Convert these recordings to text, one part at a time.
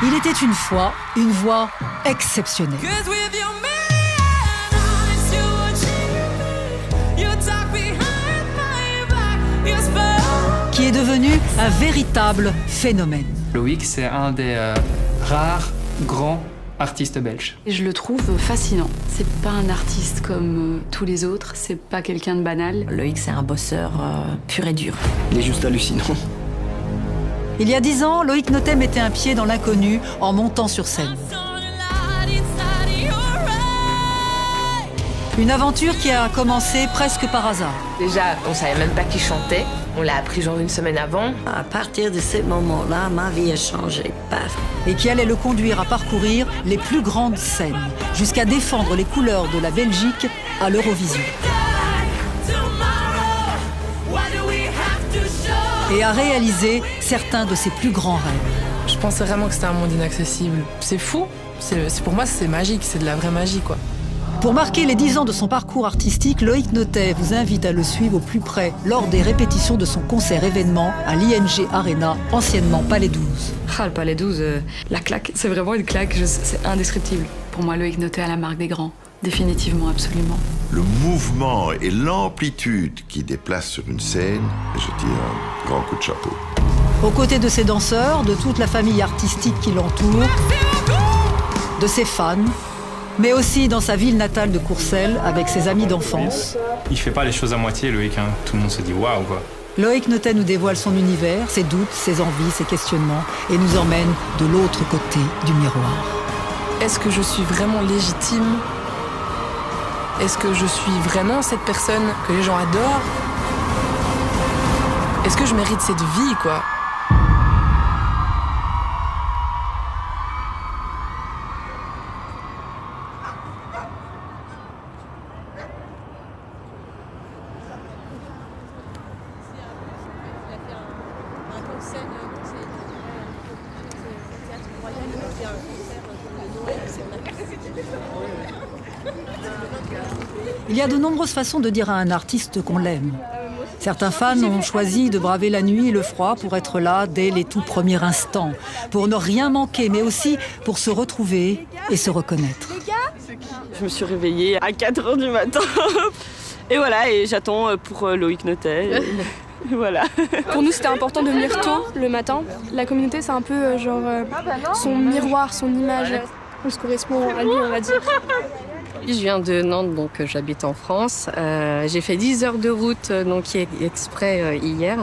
Il était une fois une voix exceptionnelle. Qui est devenu un véritable phénomène. Loïc, c'est un des rares grands artistes belges. Je le trouve fascinant. C'est pas un artiste comme tous les autres, c'est pas quelqu'un de banal. Loïc, c'est un bosseur pur et dur. Il est juste hallucinant. Il y a 10 ans, Loïc Notet mettait un pied dans l'inconnu en montant sur scène. Une aventure qui a commencé presque par hasard. Déjà, on savait même pas qui chantait. On l'a appris genre une semaine avant. À partir de ce moment-là, ma vie a changé. Paf. Et qui allait le conduire à parcourir les plus grandes scènes, jusqu'à défendre les couleurs de la Belgique à l'Eurovision. Et à réaliser certains de ses plus grands rêves. Je pensais vraiment que c'était un monde inaccessible. C'est fou. Pour moi, c'est magique. C'est de la vraie magie, quoi. Pour marquer les 10 ans de son parcours artistique, Loïc Notet vous invite à le suivre au plus près lors des répétitions de son concert événement à l'ING Arena, anciennement Palais 12. Ah, le Palais 12, la claque, c'est vraiment une claque, c'est indescriptible. Pour moi, Loïc Notet à la marque des grands. Définitivement, absolument. Le mouvement et l'amplitude qui déplace sur une scène, je tire un grand coup de chapeau. Aux côtés de ses danseurs, de toute la famille artistique qui l'entoure, de ses fans, mais aussi dans sa ville natale de Courcelles avec ses amis d'enfance. Il fait pas les choses à moitié, Loïc, hein. Tout le monde se dit waouh, quoi. Loïc Notet nous dévoile son univers, ses doutes, ses envies, ses questionnements et nous emmène de l'autre côté du miroir. Est-ce que je suis vraiment légitime? Est-ce que je suis vraiment cette personne que les gens adorent? Est-ce que je mérite cette vie, quoi? Il y a de nombreuses façons de dire à un artiste qu'on l'aime. Certains fans ont choisi de braver la nuit et le froid pour être là dès les tout premiers instants, pour ne rien manquer, mais aussi pour se retrouver et se reconnaître. Je me suis réveillée à 4h du matin. Et voilà, et j'attends pour Loïc Notet. Voilà. Pour nous, c'était important de venir tôt le matin. La communauté, c'est un peu son miroir, son image. On se correspond à lui, on va dire. Je viens de Nantes, donc j'habite en France. J'ai fait 10 heures de route, donc exprès hier.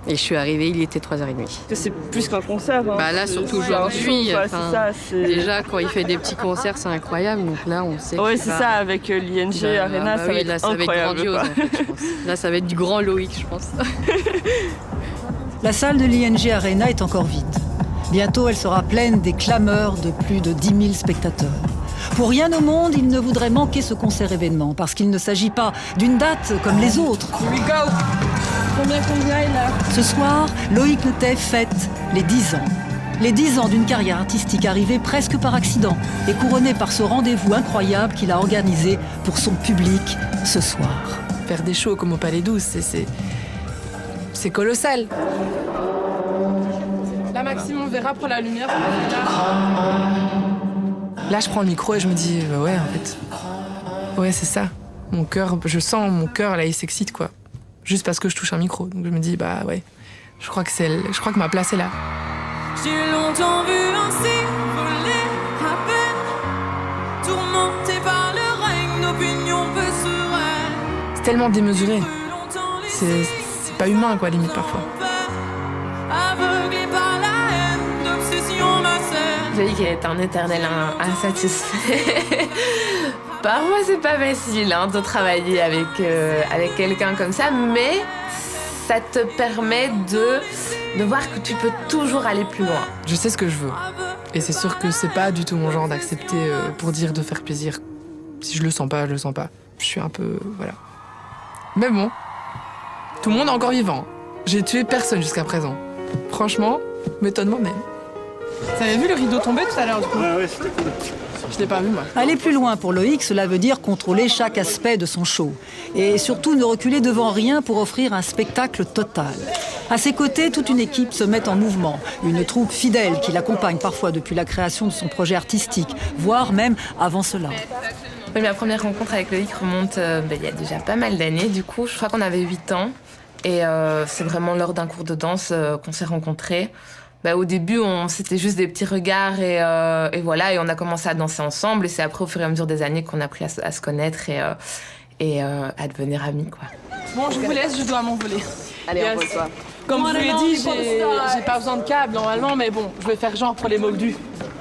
Et je suis arrivée, il était 3h30. C'est plus qu'un concert. Hein. Bah là, surtout aujourd'hui. Enfin, déjà, quand il fait des petits concerts, c'est incroyable. Donc là, on sait que ouais, c'est ça, avec l'ING Arena, ça va être là, ça incroyable. Va être grandiose, en fait, je pense. Là, ça va être du grand Loïc, je pense. La salle de l'ING Arena est encore vide. Bientôt, elle sera pleine des clameurs de plus de 10 000 spectateurs. Pour rien au monde, il ne voudrait manquer ce concert-événement, parce qu'il ne s'agit pas d'une date comme les autres. Here we go. Combien qu'on y aille, là? Ce soir, Loïc Notet fête les 10 ans. Les 10 ans d'une carrière artistique arrivée presque par accident et couronnée par ce rendez-vous incroyable qu'il a organisé pour son public ce soir. Faire des shows comme au Palais 12, c'est colossal. Là, Maxime, on verra pour la lumière. Là, je prends le micro et je me dis, ouais, en fait, ouais, c'est ça. Mon cœur, je sens mon cœur, là, il s'excite, quoi. Juste parce que je touche un micro. Donc je me dis, bah ouais, je crois que ma place est là. J'ai longtemps vu ainsi voler à peine, tourmenté par le règne d'opinions peu sereines. C'est tellement démesuré. C'est pas humain, quoi, limite, parfois. Aveuglé par la haine d'obsession malsaine. J'ai dit qu'il est un éternel insatisfait. Parfois, c'est pas facile hein, de travailler avec quelqu'un comme ça, mais ça te permet de voir que tu peux toujours aller plus loin. Je sais ce que je veux. Et c'est sûr que c'est pas du tout mon genre d'accepter pour dire de faire plaisir. Si je le sens pas, je le sens pas. Je suis un peu... voilà. Mais bon, tout le monde est encore vivant. J'ai tué personne jusqu'à présent. Franchement, m'étonne moi-même. Vous avez vu le rideau tomber tout à l'heure du coup? Ouais, c'était cool. Je l'ai pas vu moi. Aller plus loin pour Loïc, cela veut dire contrôler chaque aspect de son show. Et surtout ne reculer devant rien pour offrir un spectacle total. À ses côtés, toute une équipe se met en mouvement. Une troupe fidèle qui l'accompagne parfois depuis la création de son projet artistique, voire même avant cela. Oui, ma première rencontre avec Loïc remonte il y a déjà pas mal d'années. Du coup, je crois qu'on avait 8 ans. Et c'est vraiment lors d'un cours de danse qu'on s'est rencontrés. Au début, c'était juste des petits regards et voilà, et on a commencé à danser ensemble. Et c'est après, au fur et à mesure des années, qu'on a appris à se connaître et à devenir amis, quoi. Bon, je vous laisse, je dois m'envoler. Allez, envole-toi. Comme je vous l'ai dit, j'ai pas besoin de câble normalement, mais bon, je vais faire genre pour les moldus.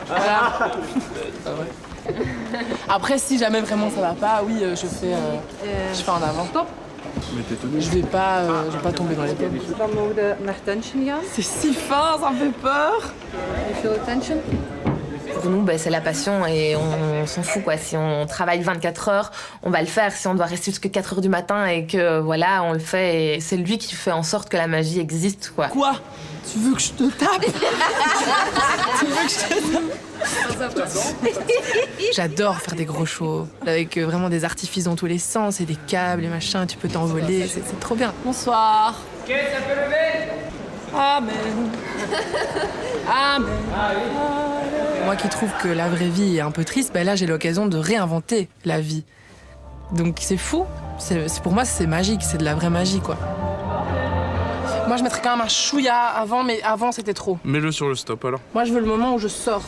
Voilà. Après, si jamais vraiment ça va pas, oui, je fais en avant. Stop. Je vais pas tomber dans les pommes. C'est si fin, ça me fait peur. Pour nous, c'est la passion et on s'en fout, quoi. Si on travaille 24 heures, on va le faire. Si on doit rester jusqu'à 4 heures du matin et que voilà, on le fait. Et c'est lui qui fait en sorte que la magie existe, quoi. Quoi? Tu veux que je te tape? Tu veux que je te tape? J'adore faire des gros shows avec vraiment des artifices dans tous les sens et des câbles et machin. Tu peux t'envoler, c'est trop bien. Bonsoir. Ok, ça peut lever. Amen. Amen. Moi qui trouve que la vraie vie est un peu triste, là j'ai l'occasion de réinventer la vie. Donc c'est fou. Pour moi c'est magique, c'est de la vraie magie, quoi. Moi je mettrais quand même un chouïa avant, mais avant c'était trop. Mets-le sur le stop alors. Moi je veux le moment où je sors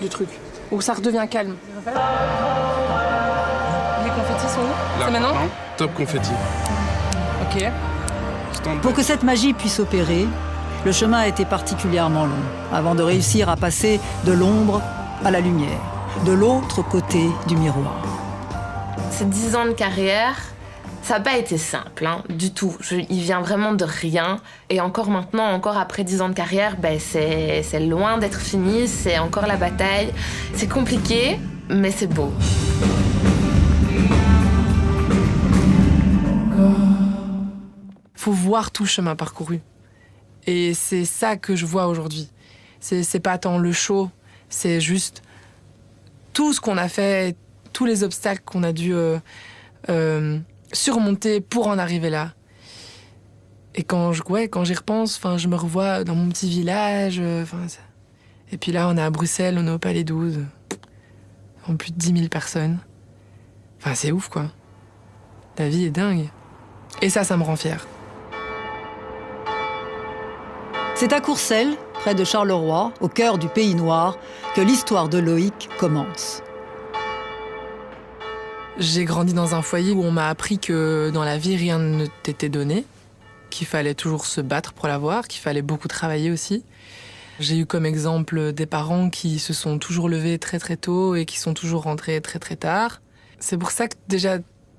du truc, où ça redevient calme. Les confettis sont où? C'est maintenant? Top confetti. Ok. Pour que cette magie puisse opérer, le chemin a été particulièrement long, avant de réussir à passer de l'ombre à la lumière, de l'autre côté du miroir. Ces 10 ans de carrière, ça n'a pas été simple, du tout. Il vient vraiment de rien. Et encore maintenant, encore après 10 ans de carrière, c'est loin d'être fini, c'est encore la bataille. C'est compliqué, mais c'est beau. Faut voir tout le chemin parcouru. Et c'est ça que je vois aujourd'hui. C'est pas tant le show, c'est juste tout ce qu'on a fait, tous les obstacles qu'on a dû surmonter pour en arriver là. Et quand j'y repense, je me revois dans mon petit village. Et puis là, on est à Bruxelles, on est au Palais 12. En plus de 10 000 personnes. C'est ouf, quoi. La vie est dingue. Et ça me rend fière. C'est à Courcelles, près de Charleroi, au cœur du Pays Noir, que l'histoire de Loïc commence. J'ai grandi dans un foyer où on m'a appris que dans la vie, rien ne t'était donné, qu'il fallait toujours se battre pour l'avoir, qu'il fallait beaucoup travailler aussi. J'ai eu comme exemple des parents qui se sont toujours levés très très tôt et qui sont toujours rentrés très très tard. C'est pour ça que déjà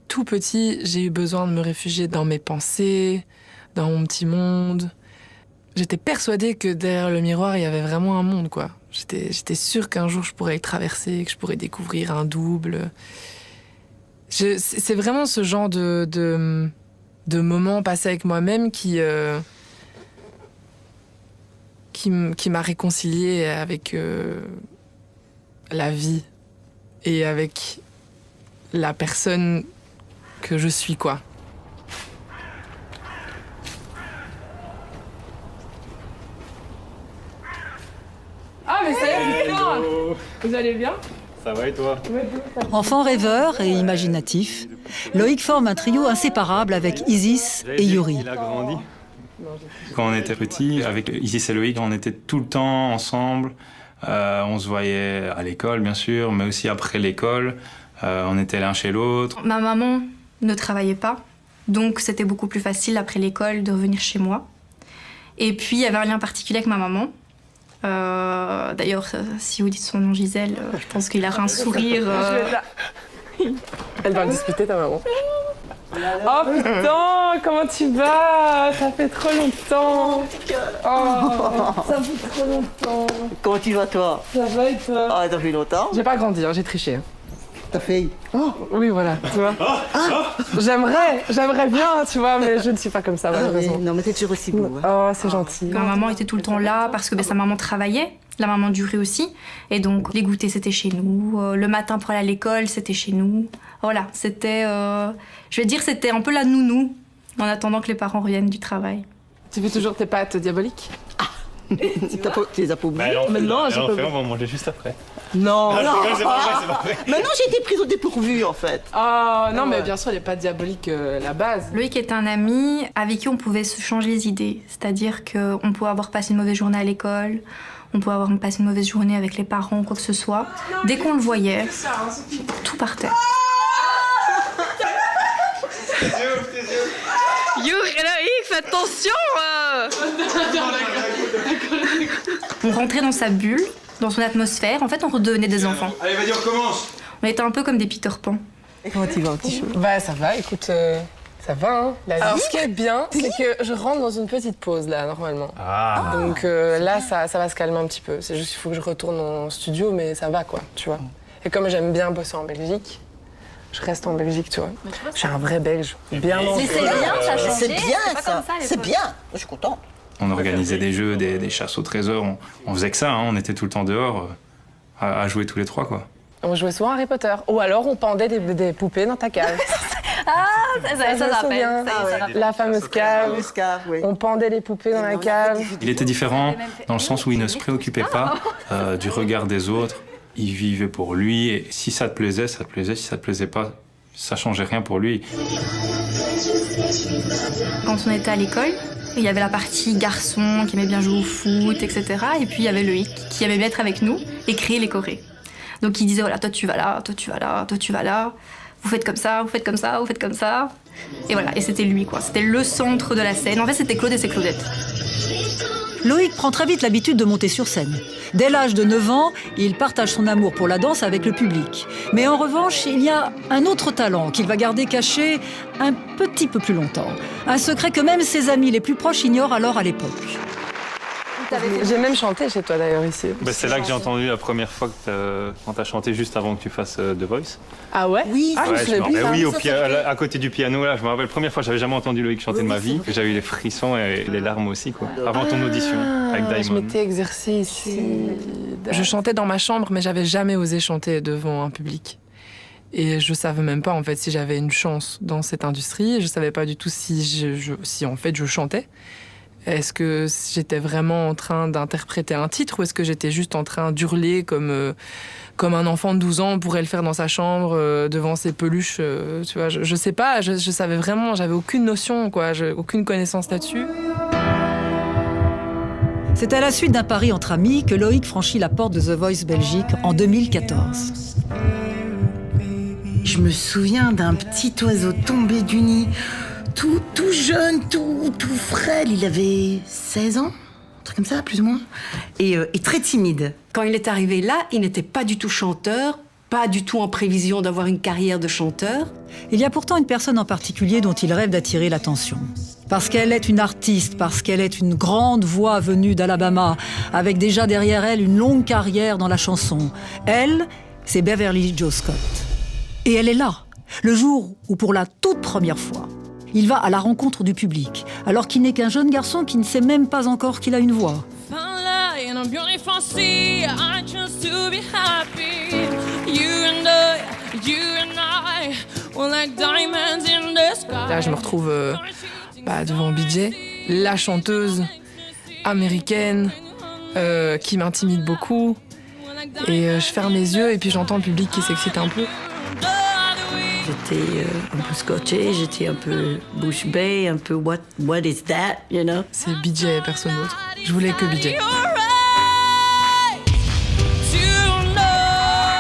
tout petit, j'ai eu besoin de me réfugier dans mes pensées, dans mon petit monde. J'étais persuadée que derrière le miroir, il y avait vraiment un monde, quoi. J'étais sûre qu'un jour, je pourrais le traverser, que je pourrais découvrir un double. C'est vraiment ce genre de moments passés avec moi-même qui m'a réconciliée avec la vie et avec la personne que je suis, quoi. Ah, mais ça y est, putain! Vous allez bien? Ça va et toi? Enfant rêveur et imaginatif, Loïc forme un trio inséparable avec Isis et Yuri. Il a grandi. Quand on était petits, avec Isis et Loïc, on était tout le temps ensemble. On se voyait à l'école, bien sûr, mais aussi après l'école. On était l'un chez l'autre. Ma maman ne travaillait pas, donc c'était beaucoup plus facile après l'école de revenir chez moi. Et puis, il y avait un lien particulier avec ma maman. D'ailleurs, si vous dites son nom Gisèle, je pense qu'il aura un sourire. Elle va me disputer, ta maman. Oh putain, comment tu vas? Ça fait trop longtemps. Oh, ça fait trop longtemps. Comment tu vas, toi? Ça va et toi? Ah, ça fait longtemps. J'ai pas grandi, j'ai triché. Ta fille? Oh, oui, voilà, tu vois. J'aimerais bien, tu vois, mais je ne suis pas comme ça, malheureusement. Non, mais t'es toujours aussi beau. Oh, c'est gentil. Ma maman était tout le temps là parce que sa maman travaillait. la maman du riz aussi. Et donc, les goûters, c'était chez nous. Le matin pour aller à l'école, c'était chez nous. Voilà, c'était... je vais dire, c'était un peu la nounou, en attendant que les parents reviennent du travail. Tu fais toujours tes pâtes diaboliques? Tu les as pas oubliées? Maintenant, on va manger juste après. Non, Ah, non. c'est pas vrai. Maintenant, j'ai été prise au dépourvu, en fait. Ah non, mais bien sûr, les pâtes diaboliques, la base. Loïc est un ami avec qui on pouvait se changer les idées. C'est-à-dire qu'on pouvait avoir passé une mauvaise journée à l'école, on pouvait avoir passé une mauvaise journée avec les parents, quoi que ce soit. Dès qu'on le voyait, tout partait. You, Loïc, fais attention On rentrait dans sa bulle, dans son atmosphère. En fait, on redevenait des enfants. Allez, vas-y, on recommence. On était un peu comme des Peter Pan. Comment tu vas, petit chou? Bah ça va, écoute, ça va, hein. Alors ce qui est bien, c'est que je rentre dans une petite pause, là, normalement. Ah. Donc là, ça va se calmer un petit peu. C'est juste qu'il faut que je retourne en studio, mais ça va, quoi, tu vois. Et comme j'aime bien bosser en Belgique, je reste en Belgique, tu vois. Je suis un vrai Belge, bien ancré. Mais c'est bien, ça a changé. C'est bien, ça. C'est bien. Je suis contente. On organisait des jeux, des chasses au trésor. On faisait que ça, hein. On était tout le temps dehors à jouer tous les trois, quoi. On jouait souvent à Harry Potter. Ou alors on pendait des poupées dans ta cave. La fameuse cave. On pendait les poupées dans la cave. Il était différent dans le sens où il ne se préoccupait pas du regard des autres. Il vivait pour lui et si ça te plaisait, ça te plaisait. Si ça te plaisait pas, ça changeait rien pour lui. Quand on était à l'école, il y avait la partie garçon qui aimait bien jouer au foot, etc. Et puis il y avait Loïc qui aimait bien être avec nous et créer les chorés. Donc il disait, voilà, toi tu vas là, toi tu vas là, toi tu vas là. Vous faites comme ça, vous faites comme ça, vous faites comme ça. Et voilà, et c'était lui, quoi. C'était le centre de la scène. En fait, c'était Claude et ses Claudettes. Loïc prend très vite l'habitude de monter sur scène. Dès l'âge de 9 ans, il partage son amour pour la danse avec le public. Mais en revanche, il y a un autre talent qu'il va garder caché un petit peu plus longtemps. Un secret que même ses amis les plus proches ignorent alors à l'époque. J'ai même chanté chez toi d'ailleurs ici. Bah, c'est là que j'ai entendu la première fois quand t'as chanté juste avant que tu fasses The Voice. Ah ouais? Oui, Ouais, je me souviens. oui, à côté du piano, là, je me rappelle, la première fois, j'avais jamais entendu Loïc chanter de ma vie. J'avais eu les frissons et les larmes aussi, quoi. Avant ton audition avec Diamond. Je m'étais exercée ici. Je chantais dans ma chambre, mais j'avais jamais osé chanter devant un public. Et je savais même pas en fait si j'avais une chance dans cette industrie. Je savais pas du tout si en fait je chantais. Est-ce que j'étais vraiment en train d'interpréter un titre ou est-ce que j'étais juste en train d'hurler comme un enfant de 12 ans pourrait le faire dans sa chambre devant ses peluches, tu vois, je sais pas, je savais vraiment, j'avais aucune notion, quoi, aucune connaissance là-dessus. C'est à la suite d'un pari entre amis que Loïc franchit la porte de The Voice Belgique en 2014. Je me souviens d'un petit oiseau tombé du nid, tout jeune, tout frêle. Il avait 16 ans, un truc comme ça, plus ou moins, et très timide. Quand il est arrivé là, il n'était pas du tout chanteur, pas du tout en prévision d'avoir une carrière de chanteur. Il y a pourtant une personne en particulier dont il rêve d'attirer l'attention. Parce qu'elle est une artiste, parce qu'elle est une grande voix venue d'Alabama, avec déjà derrière elle une longue carrière dans la chanson. Elle, c'est Beverly Jo Scott. Et elle est là, le jour où pour la toute première fois, il va à la rencontre du public, alors qu'il n'est qu'un jeune garçon qui ne sait même pas encore qu'il a une voix. Là, je me retrouve devant BJ, la chanteuse américaine qui m'intimide beaucoup. Et je ferme les yeux et puis j'entends le public qui s'excite un peu. J'étais un peu scotché, j'étais un peu bouche bée, un peu what is that, you know? C'est BJ et personne d'autre. Je voulais que BJ.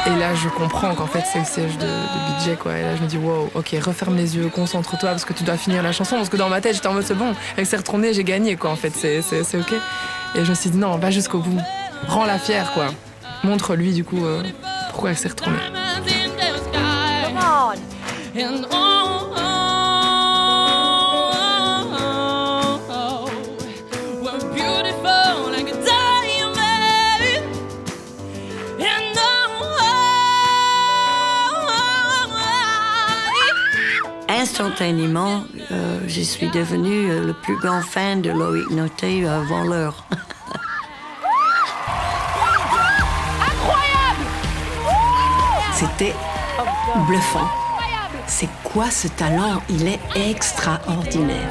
Et là, je comprends qu'en fait, c'est le siège de BJ, quoi. Et là, je me dis, wow, ok, referme les yeux, concentre-toi, parce que tu dois finir la chanson. Parce que dans ma tête, j'étais en mode, c'est bon, elle s'est retournée, j'ai gagné, quoi, en fait, c'est ok. Et je me suis dit, non, va jusqu'au bout. Rends-la fière, quoi. Montre-lui, du coup, pourquoi elle s'est retournée. And oh, we're beautiful like a diamond. And Instantanément, je suis devenue le plus grand fan de Loïc Noté avant l'heure. C'était bluffant. C'est quoi ce talent? Il est extraordinaire.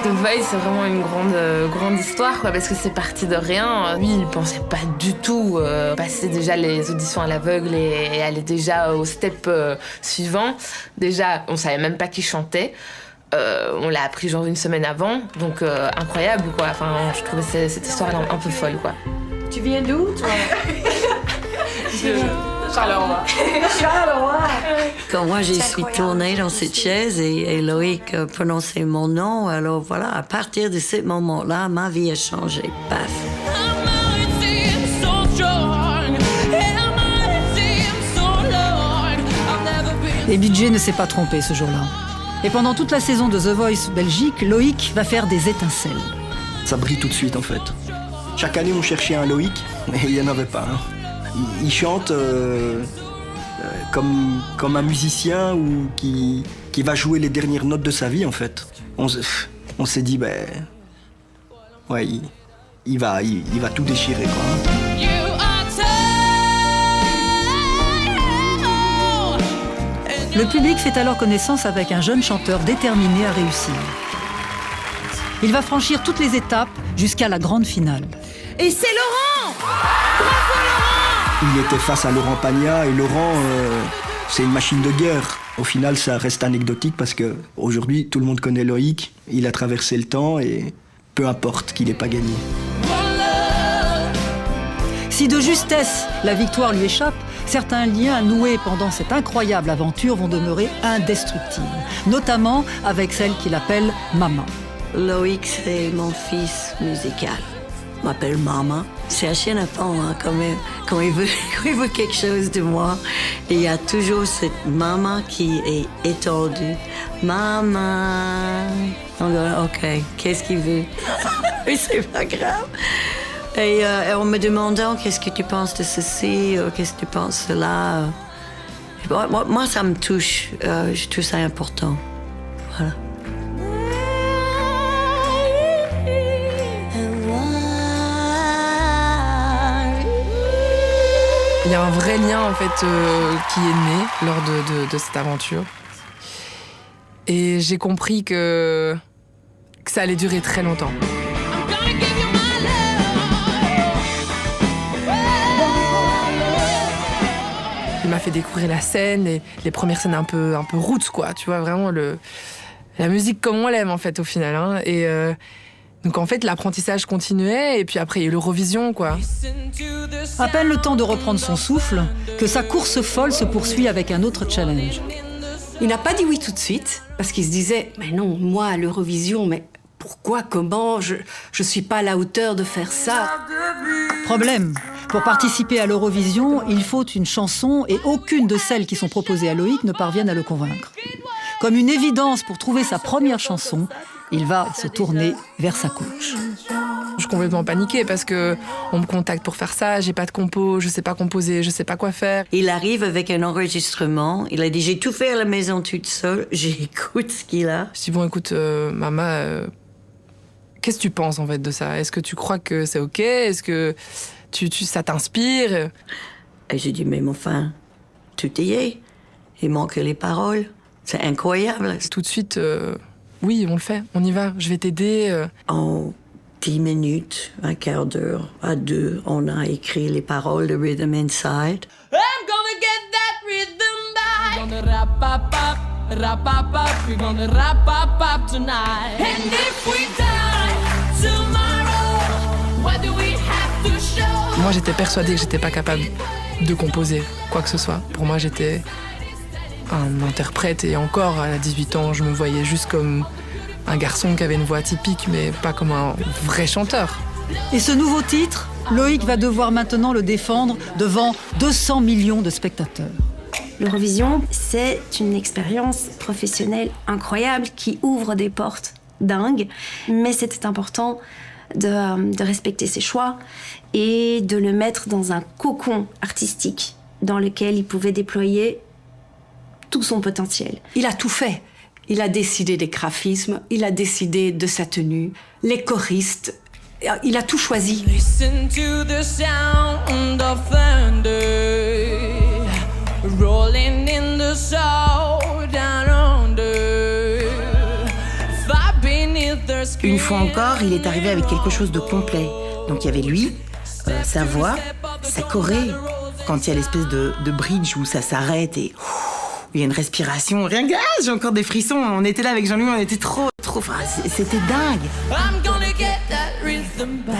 The Voice, c'est vraiment une grande histoire, quoi, parce que c'est parti de rien. Lui, il pensait pas du tout passer déjà les auditions à l'aveugle et aller déjà au step suivant. Déjà, on savait même pas qui chantait. On l'a appris genre une semaine avant, donc incroyable, quoi. Enfin, je trouvais cette histoire un peu folle, quoi. Tu viens d'où, toi? Charleroi. Quand moi je suis tournée dans cette chaise et Loïc prononçait mon nom, alors voilà, à partir de ce moment-là, ma vie a changé. Paf. Et BJ ne s'est pas trompé ce jour-là. Et pendant toute la saison de The Voice Belgique, Loïc va faire des étincelles. Ça brille tout de suite en fait. Chaque année on cherchait un Loïc, mais il n'y en avait pas. Il chante comme un musicien ou qui va jouer les dernières notes de sa vie en fait. On s'est dit, ouais, il va tout déchirer, quoi. Le public fait alors connaissance avec un jeune chanteur déterminé à réussir. Il va franchir toutes les étapes jusqu'à la grande finale. Et c'est Laurent! Il était face à Laurent Pagnat et Laurent, c'est une machine de guerre. Au final, ça reste anecdotique parce que aujourd'hui, tout le monde connaît Loïc. Il a traversé le temps et peu importe qu'il n'ait pas gagné. Si de justesse la victoire lui échappe, certains liens noués pendant cette incroyable aventure vont demeurer indestructibles, notamment avec celle qu'il appelle Mama. Loïc, c'est mon fils musical. Il m'appelle Mama. C'est assez nappant, hein, quand il veut quelque chose de moi. Et il y a toujours cette maman qui est étendue. Maman. On dit, OK, qu'est-ce qu'il veut? Mais c'est pas grave. Et en me demandant qu'est-ce que tu penses de ceci, qu'est-ce que tu penses de cela. Moi, ça me touche. Je trouve ça important. Voilà. Il y a un vrai lien en fait qui est né lors de cette aventure. Et j'ai compris que ça allait durer très longtemps. Il m'a fait découvrir la scène, les premières scènes un peu roots, quoi. Tu vois, vraiment la musique comme on l'aime en fait au final. Hein. Et donc en fait l'apprentissage continuait et puis après il y a eu l'Eurovision, quoi. À peine le temps de reprendre son souffle que sa course folle se poursuit avec un autre challenge. Il n'a pas dit oui tout de suite parce qu'il se disait mais non, moi à l'Eurovision, mais pourquoi, comment, je suis pas à la hauteur de faire ça. Problème. Pour participer à l'Eurovision, il faut une chanson et aucune de celles qui sont proposées à Loïc ne parviennent à le convaincre. Comme une évidence pour trouver sa première chanson, il va se tourner vers sa coach. Je suis complètement paniquée parce que on me contacte pour faire ça, j'ai pas de compo, je sais pas composer, je sais pas quoi faire. Il arrive avec un enregistrement, il a dit j'ai tout fait à la maison toute seule, j'écoute ce qu'il a. Je dis bon écoute maman, qu'est-ce que tu penses en fait de ça? Est-ce que tu crois que c'est ok? Est-ce que ça t'inspire? Et j'ai dit mais enfin, tout y est, il manque les paroles, c'est incroyable. Tout de suite, oui on le fait, on y va, je vais t'aider. En 10 minutes, un quart d'heure à 2, on a écrit les paroles de Rhythm Inside. I'm gonna get that rhythm back. We're gonna rap up, we're gonna rap up tonight. And if we die tomorrow, what do we have to show? Moi j'étais persuadée que j'étais pas capable de composer quoi que ce soit. Pour moi j'étais un interprète et encore à 18 ans je me voyais juste comme un garçon qui avait une voix typique mais pas comme un vrai chanteur. Et ce nouveau titre, Loïc va devoir maintenant le défendre devant 200 millions de spectateurs. L'Eurovision, c'est une expérience professionnelle incroyable qui ouvre des portes dingues, mais c'était important de respecter ses choix et de le mettre dans un cocon artistique dans lequel il pouvait déployer tout son potentiel. Il a tout fait. Il a décidé des graphismes, il a décidé de sa tenue, les choristes, il a tout choisi. Listen to the sound of thunder. rolling in the snow down under. Far beneath the skin. Une fois encore, il est arrivé avec quelque chose de complet. Donc il y avait lui, sa voix, sa choré. Quand il y a l'espèce de bridge où ça s'arrête et il y a une respiration. Rien que j'ai encore des frissons. On était là avec Jean-Louis, on était trop. Enfin, c'était dingue. I'm gonna get that rhythm back.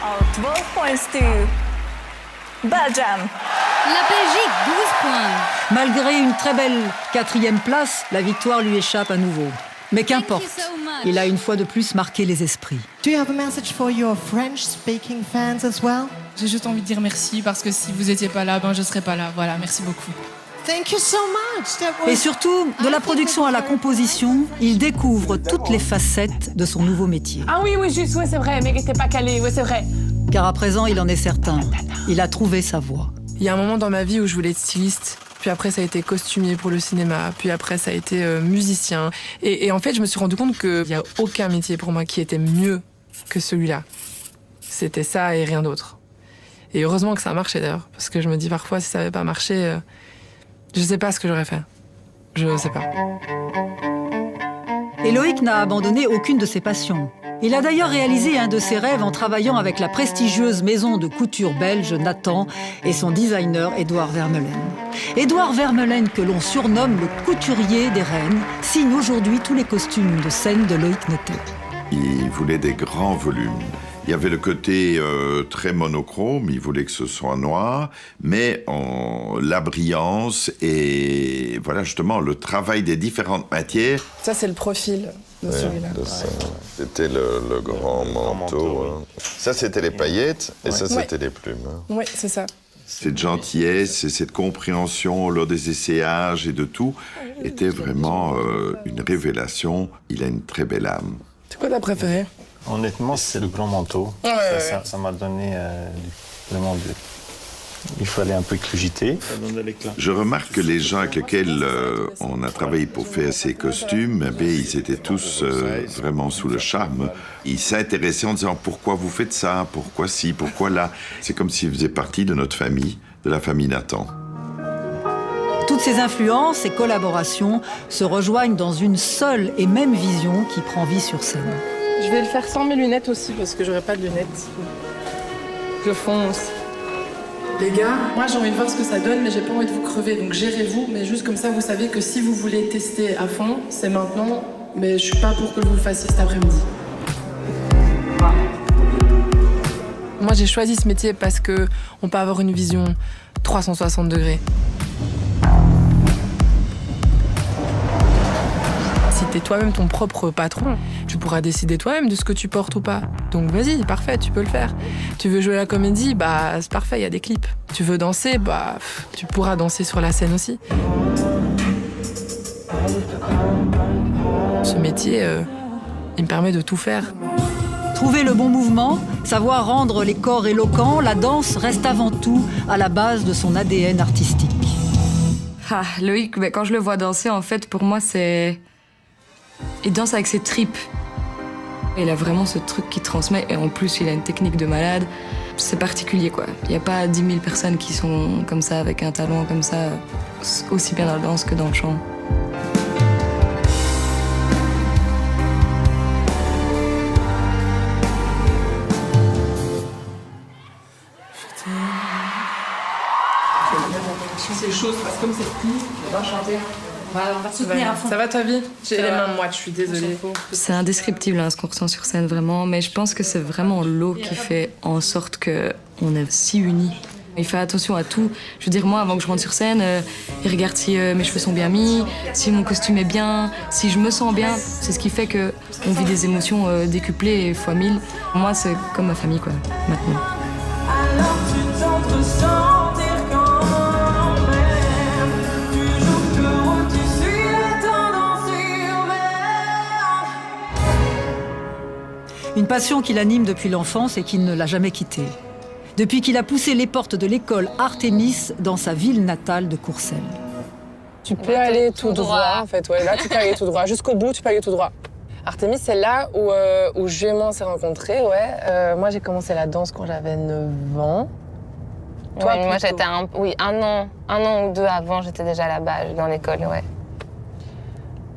Oh, 12 points to Belgium. La Belgique, 12 points. Malgré une très belle 4e place, la victoire lui échappe à nouveau. Mais qu'importe, il a une fois de plus marqué les esprits. Do you have a message for your French-speaking fans as well? J'ai juste envie de dire merci parce que si vous étiez pas là, je serais pas là. Voilà, merci beaucoup. Thank you so much. Et surtout, de la production à la composition, il découvre toutes les facettes de son nouveau métier. Ah oui, juste, ouais, c'est vrai, mais t'es pas calé, ouais, c'est vrai. Car à présent, il en est certain, il a trouvé sa voie. Il y a un moment dans ma vie où je voulais être styliste. Puis après, ça a été costumier pour le cinéma. Puis après, ça a été musicien. Et en fait, je me suis rendu compte qu'il n'y a aucun métier pour moi qui était mieux que celui-là. C'était ça et rien d'autre. Et heureusement que ça a marché d'ailleurs. Parce que je me dis parfois, si ça n'avait pas marché, je ne sais pas ce que j'aurais fait. Je ne sais pas. Et Loïc n'a abandonné aucune de ses passions. Il a d'ailleurs réalisé un de ses rêves en travaillant avec la prestigieuse maison de couture belge Nathan et son designer Édouard Vermeulen. Édouard Vermeulen, que l'on surnomme le couturier des reines, signe aujourd'hui tous les costumes de scène de Loïc Notet. Il voulait des grands volumes. Il y avait le côté très monochrome, il voulait que ce soit noir, mais la brillance et voilà justement le travail des différentes matières. Ça, c'est le profil de celui-là. C'était le grand manteau. Ça, c'était les paillettes et ça, c'était les plumes. Oui, c'est ça. Cette gentillesse et cette compréhension lors des essayages et de tout était vraiment une révélation. Il a une très belle âme. C'est quoi ta préférée? Honnêtement, c'est le grand manteau. Ça m'a donné vraiment il fallait un peu cogiter. Je remarque que les gens avec lesquels on a travaillé pour faire ces costumes, ils étaient tous vraiment sous le charme. Ils s'intéressaient en disant « Pourquoi vous faites ça? Pourquoi ci? Pourquoi là ?» C'est comme s'ils faisaient partie de notre famille, de la famille Nathan. Toutes ces influences et collaborations se rejoignent dans une seule et même vision qui prend vie sur scène. Je vais le faire sans mes lunettes aussi, parce que j'aurai pas de lunettes. Je fonce. Les gars, moi j'ai envie de voir ce que ça donne, mais j'ai pas envie de vous crever, donc gérez-vous. Mais juste comme ça, vous savez que si vous voulez tester à fond, c'est maintenant. Mais je suis pas pour que vous le fassiez cet après-midi. Moi j'ai choisi ce métier parce que on peut avoir une vision 360 degrés. Si t'es toi-même ton propre patron, tu pourras décider toi-même de ce que tu portes ou pas. Donc vas-y, parfait, tu peux le faire. Tu veux jouer à la comédie, bah c'est parfait, il y a des clips. Tu veux danser, bah tu pourras danser sur la scène aussi. Ce métier, il me permet de tout faire. Trouver le bon mouvement, savoir rendre les corps éloquents, la danse reste avant tout à la base de son ADN artistique. Ah, Loïc, quand je le vois danser, en fait, pour moi, c'est... Il danse avec ses tripes. Il a vraiment ce truc qui transmet, et en plus, il a une technique de malade. C'est particulier, quoi. Il n'y a pas 10 000 personnes qui sont comme ça, avec un talent comme ça, aussi bien dans la danse que dans le chant. C'est chaud, parce que comme c'est petit, on va chanter. Voilà, on va soutenir à fond. Ça va ta vie? J'ai les mains moites, je suis désolée. C'est indescriptible ce qu'on ressent sur scène, vraiment. Mais je pense que c'est vraiment l'eau qui fait en sorte qu'on est si unis. Il fait attention à tout. Je veux dire, moi, avant que je rentre sur scène, il regarde si mes cheveux sont bien mis, si mon costume est bien, si je me sens bien. C'est ce qui fait qu'on vit des émotions décuplées et fois 1000. Moi, c'est comme ma famille, quoi, maintenant. Alors tu tentes de sentir quand même. Tu joues que rôle, tu suis la tendance urbaine. Une passion qui l'anime depuis l'enfance et qui ne l'a jamais quittée. Depuis qu'il a poussé les portes de l'école Artémis dans sa ville natale de Courcelles. Tu peux aller tout droit, en fait. Ouais, là, tu peux aller tout droit. Jusqu'au bout, tu peux aller tout droit. Artémis, c'est là où Jules et moi on s'est rencontrés, ouais. Moi, j'ai commencé la danse quand j'avais 9 ans. Toi, moi, j'étais un an ou deux avant, j'étais déjà là-bas, dans l'école, ouais.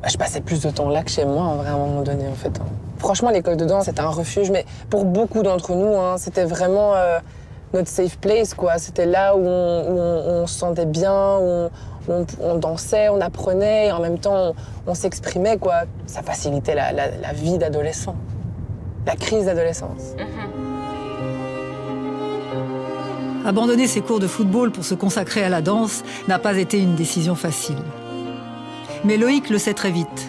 Je passais plus de temps là que chez moi, en vrai, à un moment donné, en fait. Franchement, l'école de danse, c'était un refuge, mais pour beaucoup d'entre nous, c'était vraiment notre safe place, quoi. C'était là où on se sentait bien, où on dansait, on apprenait, et en même temps, on s'exprimait, quoi. Ça facilitait la vie d'adolescent, la crise d'adolescence. Abandonner ses cours de football pour se consacrer à la danse n'a pas été une décision facile. Mais Loïc le sait très vite.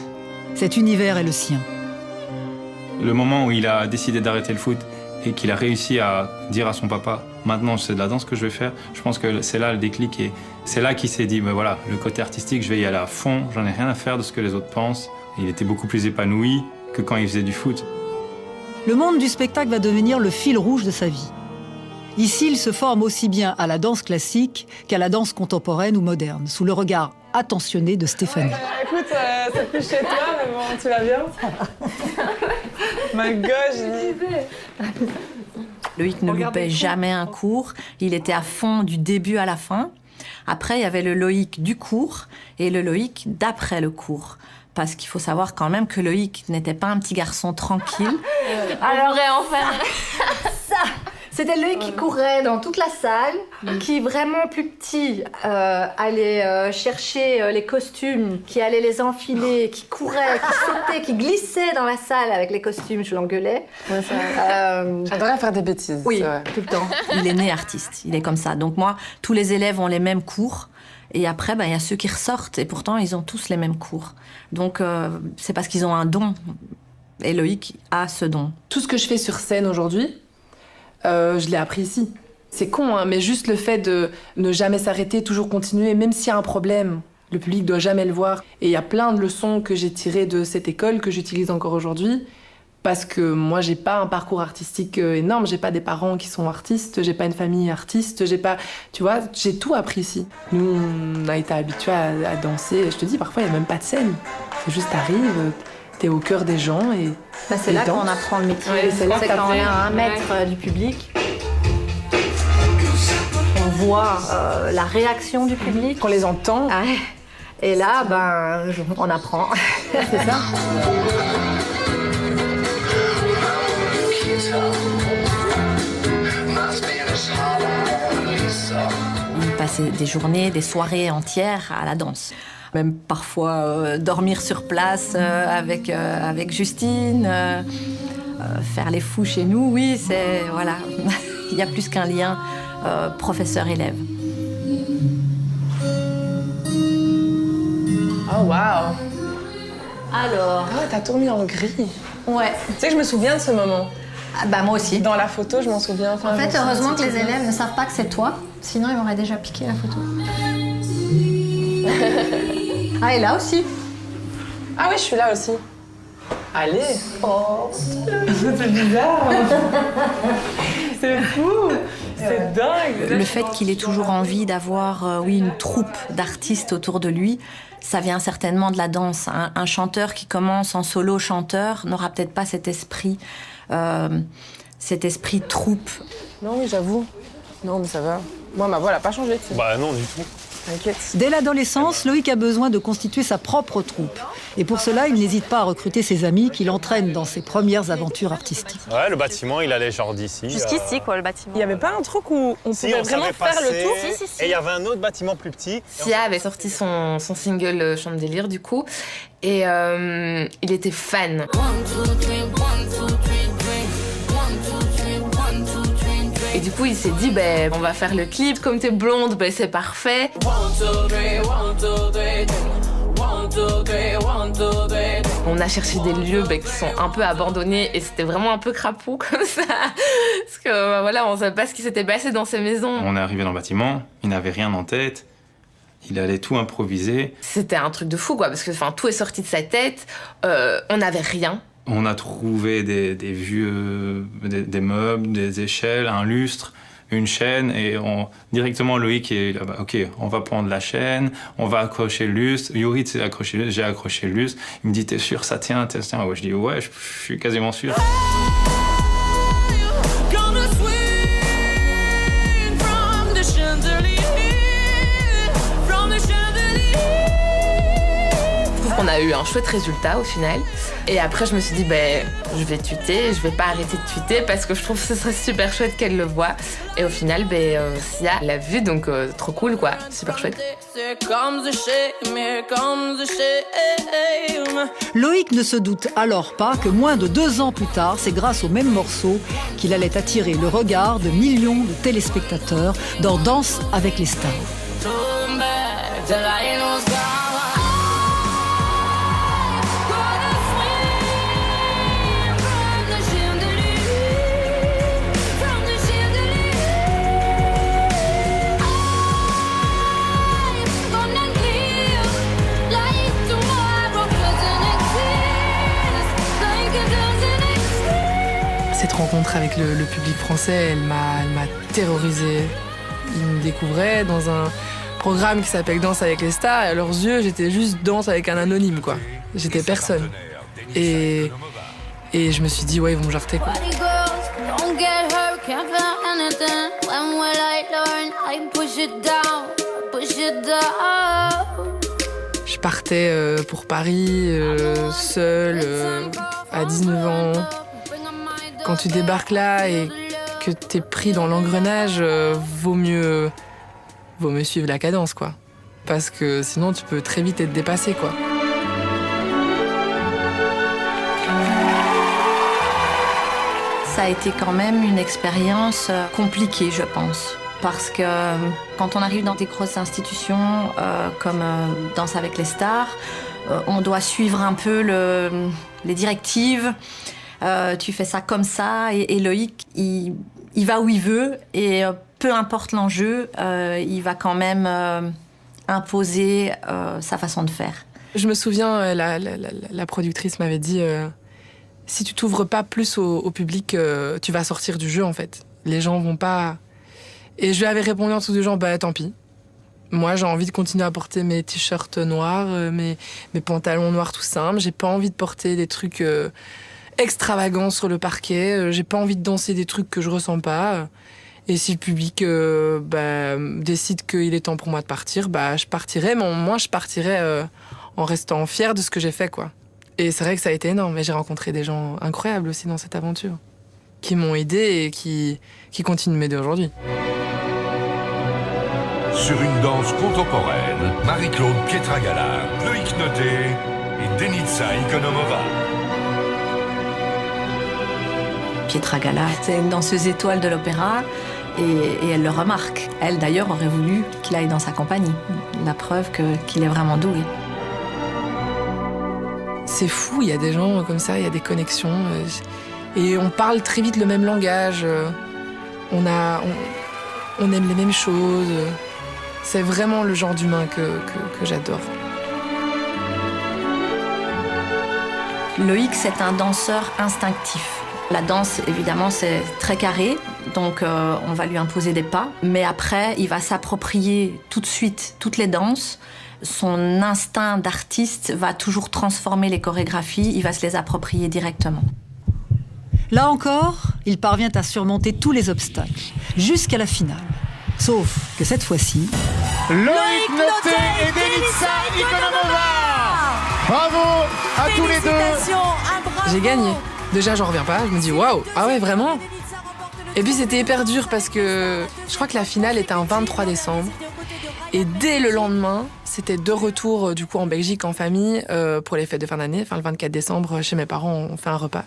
Cet univers est le sien. Le moment où il a décidé d'arrêter le foot et qu'il a réussi à dire à son papa « Maintenant, c'est de la danse que je vais faire », je pense que c'est là le déclic. Et c'est là qu'il s'est dit « Voilà, le côté artistique, je vais y aller à fond, j'en ai rien à faire de ce que les autres pensent ». Il était beaucoup plus épanoui que quand il faisait du foot. Le monde du spectacle va devenir le fil rouge de sa vie. Ici, il se forme aussi bien à la danse classique qu'à la danse contemporaine ou moderne, sous le regard attentionné de Stéphanie. Écoute, c'est plus chez toi, mais bon, tu vas bien? Ma goche, Loïc ne loupait jamais un cours. Il était à fond du début à la fin. Après, il y avait le Loïc du cours et le Loïc d'après le cours. Parce qu'il faut savoir quand même que Loïc n'était pas un petit garçon tranquille. Alors, en faire ça. C'était lui qui courait dans toute la salle, qui vraiment plus petit allait chercher les costumes, qui allait les enfiler, qui courait, qui sautait, qui glissait dans la salle avec les costumes. Je l'engueulais. J'adorais faire des bêtises. Oui, tout le temps. Il est né artiste, il est comme ça. Donc moi, tous les élèves ont les mêmes cours. Et après, il y a ceux qui ressortent. Et pourtant, ils ont tous les mêmes cours. Donc c'est parce qu'ils ont un don. Et Loïc a ce don. Tout ce que je fais sur scène aujourd'hui, je l'ai appris ici. C'est con, mais juste le fait de ne jamais s'arrêter, toujours continuer, même s'il y a un problème, le public doit jamais le voir. Et il y a plein de leçons que j'ai tirées de cette école que j'utilise encore aujourd'hui, parce que moi, j'ai pas un parcours artistique énorme, j'ai pas des parents qui sont artistes, j'ai pas une famille artiste, tu vois, j'ai tout appris ici. Nous, on a été habitués à danser. Je te dis, parfois, il y a même pas de scène. C'est juste, t'arrives, t'es au cœur des gens et c'est là qu'on apprend le métier. Ouais, c'est quand on est à 1 mètre du public. On voit la réaction du public. Qu'on les entend. Et là, on apprend. C'est ça. Il passait des journées, des soirées entières à la danse. Même parfois dormir sur place avec Justine, faire les fous chez nous, oui, c'est... Voilà. Il y a plus qu'un lien professeur-élève. Oh, waouh! Alors... Ah, t'as tout mis en gris. Ouais. Tu sais que je me souviens de ce moment. Moi aussi. Dans la photo, je m'en souviens. En fait, heureusement que les élèves ne savent pas que c'est toi, sinon ils m'auraient déjà piqué la photo. Et là aussi. Ah oui, je suis là aussi. Allez. Oh. C'est bizarre. C'est fou. C'est dingue. Le fait qu'il ait toujours envie d'avoir, une troupe d'artistes autour de lui, ça vient certainement de la danse. Un chanteur qui commence en solo chanteur n'aura peut-être pas cet esprit troupe. Non, oui, j'avoue. Non, mais ça va. Moi, ma voix n'a pas changé. Bah non, du tout. T'inquiète. Dès l'adolescence, Loïc a besoin de constituer sa propre troupe. Et pour cela, il n'hésite pas à recruter ses amis qui l'entraînent dans ses premières aventures artistiques. Ouais, le bâtiment, il allait genre d'ici. Jusqu'ici, quoi, le bâtiment. Il n'y avait pas un truc où on pouvait vraiment faire le tour? Si. Et il y avait un autre bâtiment plus petit. Sia avait sorti son single Chant de délire, du coup. Et il était fan. Et du coup, il s'est dit, on va faire le clip. Comme t'es blonde, c'est parfait. On a cherché des lieux qui sont un peu abandonnés et c'était vraiment un peu crapou comme ça. Parce que voilà, on savait pas ce qui s'était passé dans ces maisons. On est arrivé dans le bâtiment, il n'avait rien en tête. Il allait tout improviser. C'était un truc de fou, quoi, parce que tout est sorti de sa tête. On n'avait rien. On a trouvé des vieux, des meubles, des échelles, un lustre, une chaîne et directement Loïc est là, ok, on va prendre la chaîne, on va accrocher le lustre. Yuri s'est accroché le lustre, j'ai accroché le lustre. Il me dit, t'es sûr, ça tient, ouais, je dis, ouais, je suis quasiment sûr. On a eu un chouette résultat au final. Et après, je me suis dit, je vais tweeter, je vais pas arrêter de tweeter parce que je trouve que ce serait super chouette qu'elle le voie. Et au final, Sia l'a vu, donc trop cool, quoi. Super chouette. Loïc ne se doute alors pas que moins de 2 ans plus tard, c'est grâce au même morceau qu'il allait attirer le regard de millions de téléspectateurs dans Danse avec les stars. Cette rencontre avec le public français, elle m'a terrorisée. Ils me découvraient dans un programme qui s'appelle Danse avec les stars et à leurs yeux, j'étais juste Danse avec un anonyme, quoi. J'étais personne. Et je me suis dit, ouais, ils vont me jarter, quoi. Je partais pour Paris, seule, à 19 ans. Quand tu débarques là et que t'es pris dans l'engrenage, vaut mieux suivre la cadence, quoi. Parce que sinon, tu peux très vite être dépassé, quoi. Ça a été quand même une expérience compliquée, je pense. Parce que quand on arrive dans des grosses institutions comme Danse avec les stars, on doit suivre un peu les directives. Tu fais ça comme ça, et Loïc, il va où il veut, et peu importe l'enjeu, il va quand même imposer sa façon de faire. Je me souviens, la productrice m'avait dit, si tu t'ouvres pas plus au public, tu vas sortir du jeu, en fait. Les gens vont pas... Et je lui avais répondu en dessous du genre, tant pis. Moi, j'ai envie de continuer à porter mes t-shirts noirs, mes pantalons noirs tout simples. J'ai pas envie de porter des trucs... extravagant sur le parquet, j'ai pas envie de danser des trucs que je ressens pas. Et si le public décide qu'il est temps pour moi de partir, je partirai, mais moi je partirai en restant fière de ce que j'ai fait, quoi. Et c'est vrai que ça a été énorme, mais j'ai rencontré des gens incroyables aussi dans cette aventure, qui m'ont aidée et qui continuent de m'aider aujourd'hui. Sur une danse contemporaine, Marie-Claude Pietragala, Loïc Noté et Denitsa Ikonomova. Pietragala, c'est une danseuse étoile de l'opéra et elle le remarque. Elle, d'ailleurs, aurait voulu qu'il aille dans sa compagnie. La preuve qu'il est vraiment doué. C'est fou, il y a des gens comme ça, il y a des connexions. Et on parle très vite le même langage. On aime les mêmes choses. C'est vraiment le genre d'humain que j'adore. Loïc, c'est un danseur instinctif. La danse, évidemment, c'est très carré, donc on va lui imposer des pas. Mais après, il va s'approprier tout de suite toutes les danses. Son instinct d'artiste va toujours transformer les chorégraphies, il va se les approprier directement. Là encore, il parvient à surmonter tous les obstacles, jusqu'à la finale. Sauf que cette fois-ci... Loïc Noté et Denitsa Ikonomova. Bravo à tous les deux. J'ai gagné. Déjà, j'en reviens pas. Je me dis, waouh, ah ouais, vraiment? Et puis, c'était hyper dur parce que je crois que la finale était un 23 décembre. Et dès le lendemain, c'était de retour du coup en Belgique en famille pour les fêtes de fin d'année. Enfin, le 24 décembre, chez mes parents, on fait un repas.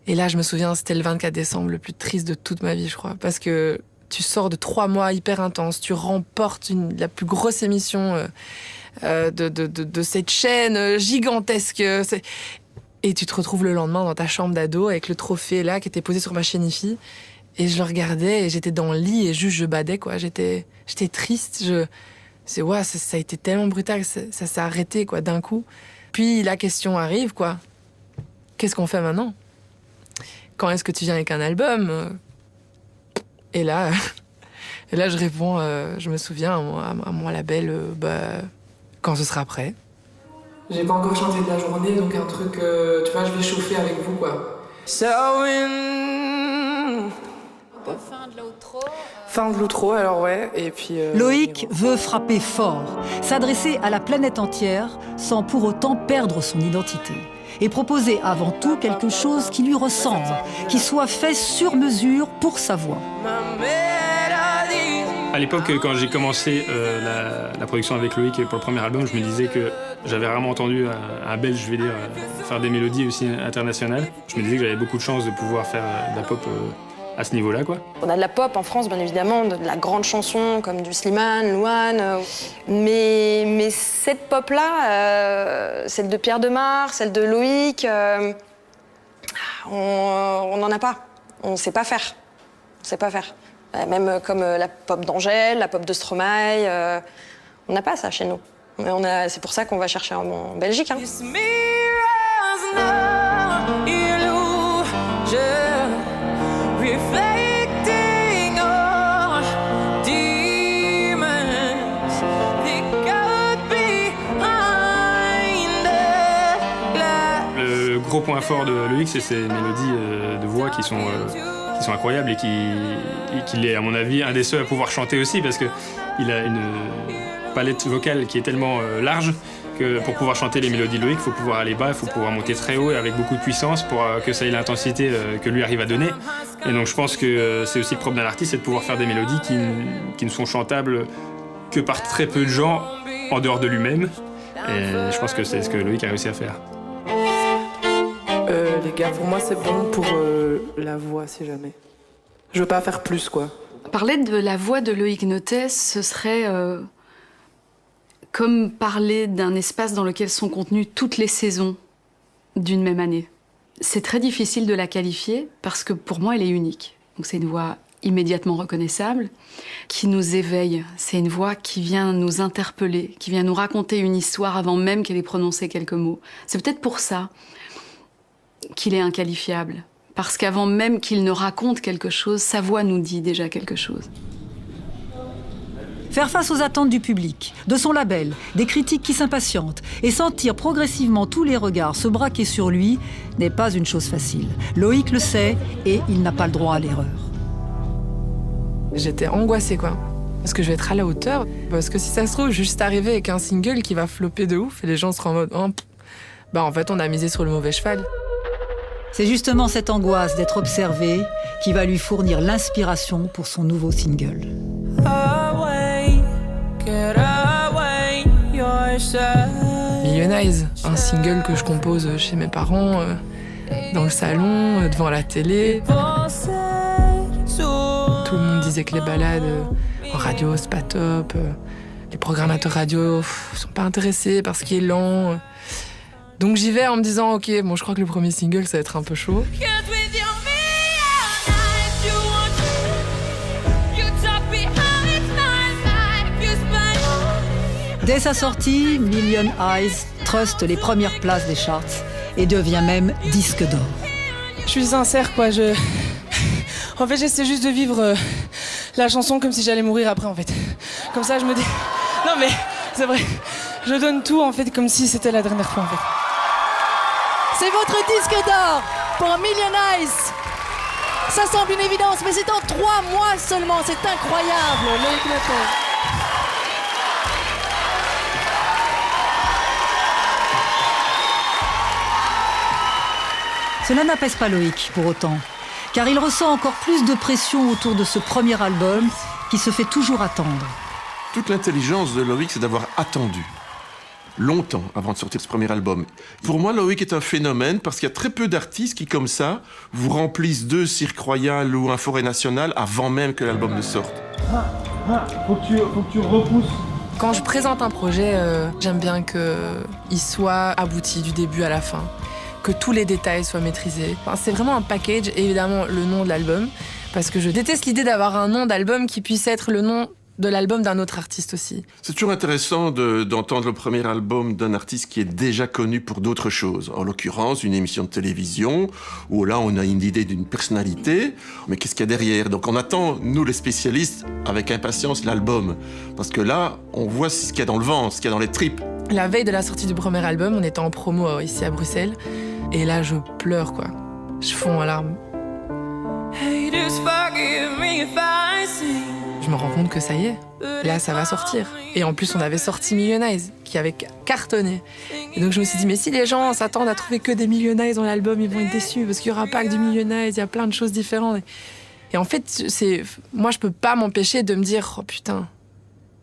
Et là, je me souviens, c'était le 24 décembre le plus triste de toute ma vie, je crois. Parce que tu sors de 3 mois hyper intenses, tu remportes la plus grosse émission de cette chaîne gigantesque. Et tu te retrouves le lendemain dans ta chambre d'ado avec le trophée là qui était posé sur ma chaîne IFI. Et je le regardais et j'étais dans le lit et juste je badais, quoi. J'étais triste. Ça a été tellement brutal que ça s'est arrêté, quoi, d'un coup. Puis la question arrive, quoi. Qu'est-ce qu'on fait maintenant? Quand est-ce que tu viens avec un album? Et là, je réponds, je me souviens à mon label, quand ce sera prêt. J'ai pas encore chanté de la journée, donc un truc, tu vois, je vais chauffer avec vous, quoi. Fin de l'outro, alors ouais, et puis... Loïc veut frapper fort, s'adresser à la planète entière sans pour autant perdre son identité. Et proposer avant tout quelque chose qui lui ressemble, qui soit fait sur mesure pour sa voix. À l'époque, quand j'ai commencé la production avec Loïc pour le premier album, je me disais que j'avais rarement entendu un Belge, je vais dire, faire des mélodies aussi internationales. Je me disais que j'avais beaucoup de chance de pouvoir faire de la pop à ce niveau-là, quoi. On a de la pop en France, bien évidemment, de la grande chanson comme du Slimane, Louane. Mais cette pop-là, celle de Pierre Demar, celle de Loïc, on n'en a pas. On ne sait pas faire. On sait pas faire. Même comme la pop d'Angèle, la pop de Stromae, on n'a pas ça chez nous. C'est pour ça qu'on va chercher en Belgique. Hein. Le gros point fort de Loïc, c'est ses mélodies de voix qui sont incroyables et qu'il est, à mon avis, un des seuls à pouvoir chanter aussi, parce qu'il a une palette vocale qui est tellement large que pour pouvoir chanter les mélodies de Loïc, il faut pouvoir aller bas, il faut pouvoir monter très haut et avec beaucoup de puissance pour que ça ait l'intensité que lui arrive à donner. Et donc je pense que c'est aussi le propre d'un artiste, c'est de pouvoir faire des mélodies qui ne sont chantables que par très peu de gens en dehors de lui-même. Et je pense que c'est ce que Loïc a réussi à faire. Les gars, pour moi, c'est bon pour la voix, si jamais. Je veux pas faire plus, quoi. Parler de la voix de Loïc Notet, ce serait comme parler d'un espace dans lequel sont contenues toutes les saisons d'une même année. C'est très difficile de la qualifier parce que pour moi, elle est unique. Donc c'est une voix immédiatement reconnaissable, qui nous éveille. C'est une voix qui vient nous interpeller, qui vient nous raconter une histoire avant même qu'elle ait prononcé quelques mots. C'est peut-être pour ça qu'il est inqualifiable. Parce qu'avant même qu'il ne raconte quelque chose, sa voix nous dit déjà quelque chose. Faire face aux attentes du public, de son label, des critiques qui s'impatientent et sentir progressivement tous les regards se braquer sur lui n'est pas une chose facile. Loïc le sait et il n'a pas le droit à l'erreur. J'étais angoissée, quoi. Parce que je vais être à la hauteur. Parce que si ça se trouve, je vais juste arriver avec un single qui va flopper de ouf et les gens seront en mode en fait, on a misé sur le mauvais cheval. C'est justement cette angoisse d'être observé qui va lui fournir l'inspiration pour son nouveau single. Millionize, un single que je compose chez mes parents, dans le salon, devant la télé. Tout le monde disait que les balades en radio, c'est pas top. Les programmateurs radio sont pas intéressés par ce qui est lent. Donc j'y vais en me disant, ok, bon, je crois que le premier single, ça va être un peu chaud. Dès sa sortie, Million Eyes truste les premières places des charts et devient même disque d'or. Je suis sincère, quoi. En fait, j'essaie juste de vivre la chanson comme si j'allais mourir après, en fait. Comme ça, je me dis... Non, mais c'est vrai. Je donne tout, en fait, comme si c'était la dernière fois, en fait. C'est votre disque d'or pour Million Eyes. Ça semble une évidence, mais c'est en 3 mois seulement. C'est incroyable, Loïc Notet. Cela n'apaise pas Loïc, pour autant, car il ressent encore plus de pression autour de ce premier album qui se fait toujours attendre. Toute l'intelligence de Loïc, c'est d'avoir attendu longtemps avant de sortir ce premier album. Pour moi, Loïc est un phénomène parce qu'il y a très peu d'artistes qui, comme ça, vous remplissent 2 Cirque Royal ou un Forêt Nationale avant même que l'album ne sorte. Faut que tu repousses. Quand je présente un projet, j'aime bien qu'il soit abouti du début à la fin, que tous les détails soient maîtrisés. Enfin, c'est vraiment un package, évidemment, le nom de l'album, parce que je déteste l'idée d'avoir un nom d'album qui puisse être le nom de l'album d'un autre artiste aussi. C'est toujours intéressant d'entendre le premier album d'un artiste qui est déjà connu pour d'autres choses. En l'occurrence, une émission de télévision, où là, on a une idée d'une personnalité, mais qu'est-ce qu'il y a derrière? Donc on attend, nous les spécialistes, avec impatience l'album. Parce que là, on voit ce qu'il y a dans le ventre, ce qu'il y a dans les tripes. La veille de la sortie du premier album, on était en promo ici à Bruxelles. Et là, je pleure, quoi. Je fonds en larmes. Je me rends compte que ça y est, là ça va sortir. Et en plus on avait sorti Millionize, qui avait cartonné. Et donc je me suis dit, mais si les gens s'attendent à trouver que des Millionize dans l'album, ils vont être déçus, parce qu'il n'y aura pas que du Millionize, il y a plein de choses différentes. Et en fait, moi je peux pas m'empêcher de me dire, oh putain,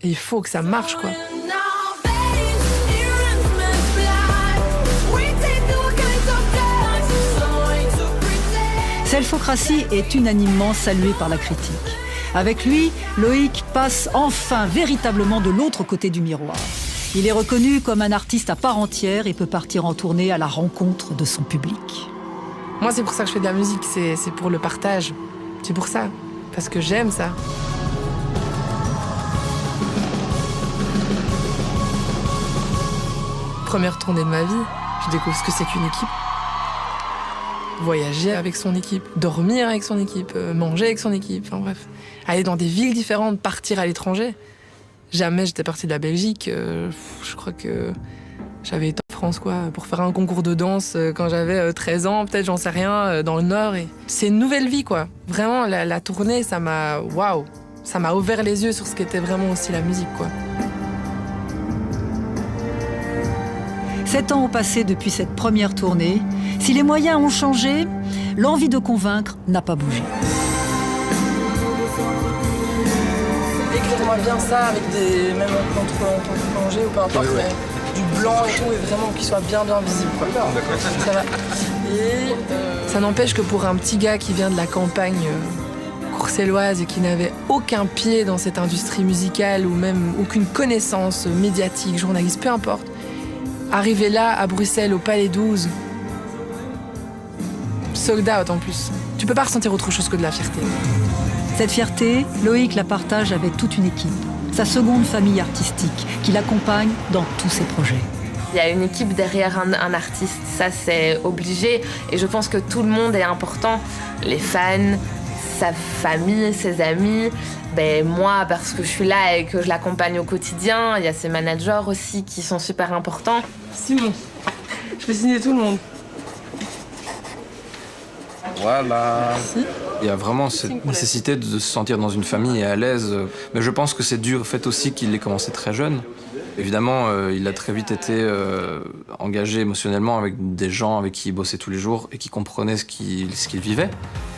il faut que ça marche, quoi. Selfocratie est unanimement salué par la critique. Avec lui, Loïc passe enfin véritablement de l'autre côté du miroir. Il est reconnu comme un artiste à part entière et peut partir en tournée à la rencontre de son public. Moi, c'est pour ça que je fais de la musique, c'est pour le partage. C'est pour ça, parce que j'aime ça. Première tournée de ma vie, je découvre ce que c'est qu'une équipe. Voyager avec son équipe, dormir avec son équipe, manger avec son équipe, enfin bref. Aller dans des villes différentes, partir à l'étranger. Jamais j'étais partie de la Belgique. Je crois que j'avais été en France, quoi, pour faire un concours de danse quand j'avais 13 ans, peut-être, j'en sais rien, dans le Nord. Et c'est une nouvelle vie, quoi. Vraiment, la tournée, ça m'a... Waouh! Ça m'a ouvert les yeux sur ce qu'était vraiment aussi la musique, quoi. 7 ans ont passé depuis cette première tournée. Si les moyens ont changé, l'envie de convaincre n'a pas bougé. Écrivez-moi bien ça avec des... même entre plongées ou peu importe, mais du blanc et tout, et vraiment qu'il soit bien visible, quoi. Ça va. Et ça n'empêche que pour un petit gars qui vient de la campagne courcelloise et qui n'avait aucun pied dans cette industrie musicale ou même aucune connaissance médiatique, journaliste, peu importe, arriver là, à Bruxelles, au Palais 12, sold out en plus. Tu peux pas ressentir autre chose que de la fierté. Cette fierté, Loïc la partage avec toute une équipe, sa seconde famille artistique, qui l'accompagne dans tous ses projets. Il y a une équipe derrière un artiste, ça c'est obligé. Et je pense que tout le monde est important. Les fans, sa famille, ses amis. Ben, moi, parce que je suis là et que je l'accompagne au quotidien, il y a ses managers aussi qui sont super importants. Simon, je vais signer tout le monde. Voilà. Il y a vraiment cette nécessité de se sentir dans une famille et à l'aise. Mais je pense que c'est dû au fait aussi qu'il ait commencé très jeune. Évidemment, il a très vite été engagé émotionnellement avec des gens avec qui il bossait tous les jours et qui comprenaient ce qu'il vivait.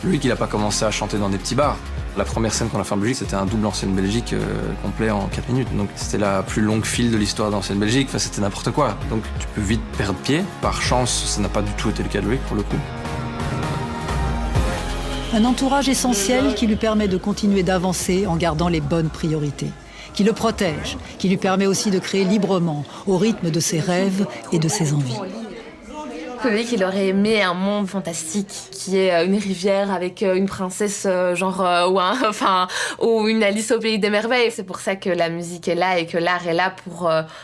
Lui, qu'il n'a pas commencé à chanter dans des petits bars. La première scène qu'on a fait en Belgique, c'était un double Ancienne Belgique complet en 4 minutes. Donc c'était la plus longue file de l'histoire d'Ancienne Belgique. Enfin, c'était n'importe quoi. Donc tu peux vite perdre pied. Par chance, ça n'a pas du tout été le cas de Loïc pour le coup. Un entourage essentiel qui lui permet de continuer d'avancer en gardant les bonnes priorités, qui le protège, qui lui permet aussi de créer librement, au rythme de ses rêves et de ses envies. Loïc, il aurait aimé un monde fantastique qui est une rivière avec une princesse ou une Alice au pays des merveilles. C'est pour ça que la musique est là et que l'art est là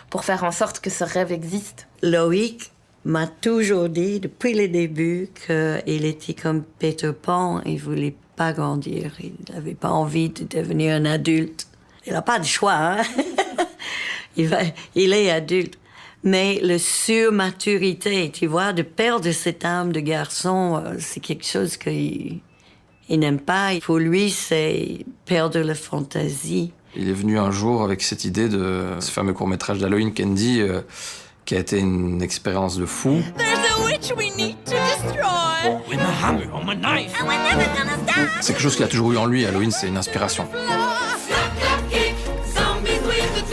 pour faire en sorte que ce rêve existe. Loïc m'a toujours dit, depuis le début, qu'il était comme Peter Pan, il voulait pas grandir, il n'avait pas envie de devenir un adulte. Il n'a pas de choix, hein? Il est adulte. Mais la surmaturité, tu vois, de perdre cette âme de garçon, c'est quelque chose qu'il n'aime pas. Pour lui, c'est perdre la fantaisie. Il est venu un jour avec cette idée de ce fameux court-métrage d'Halloween Candy, qui a été une expérience de fou. C'est quelque chose qu'il a toujours eu en lui. Halloween, c'est une inspiration.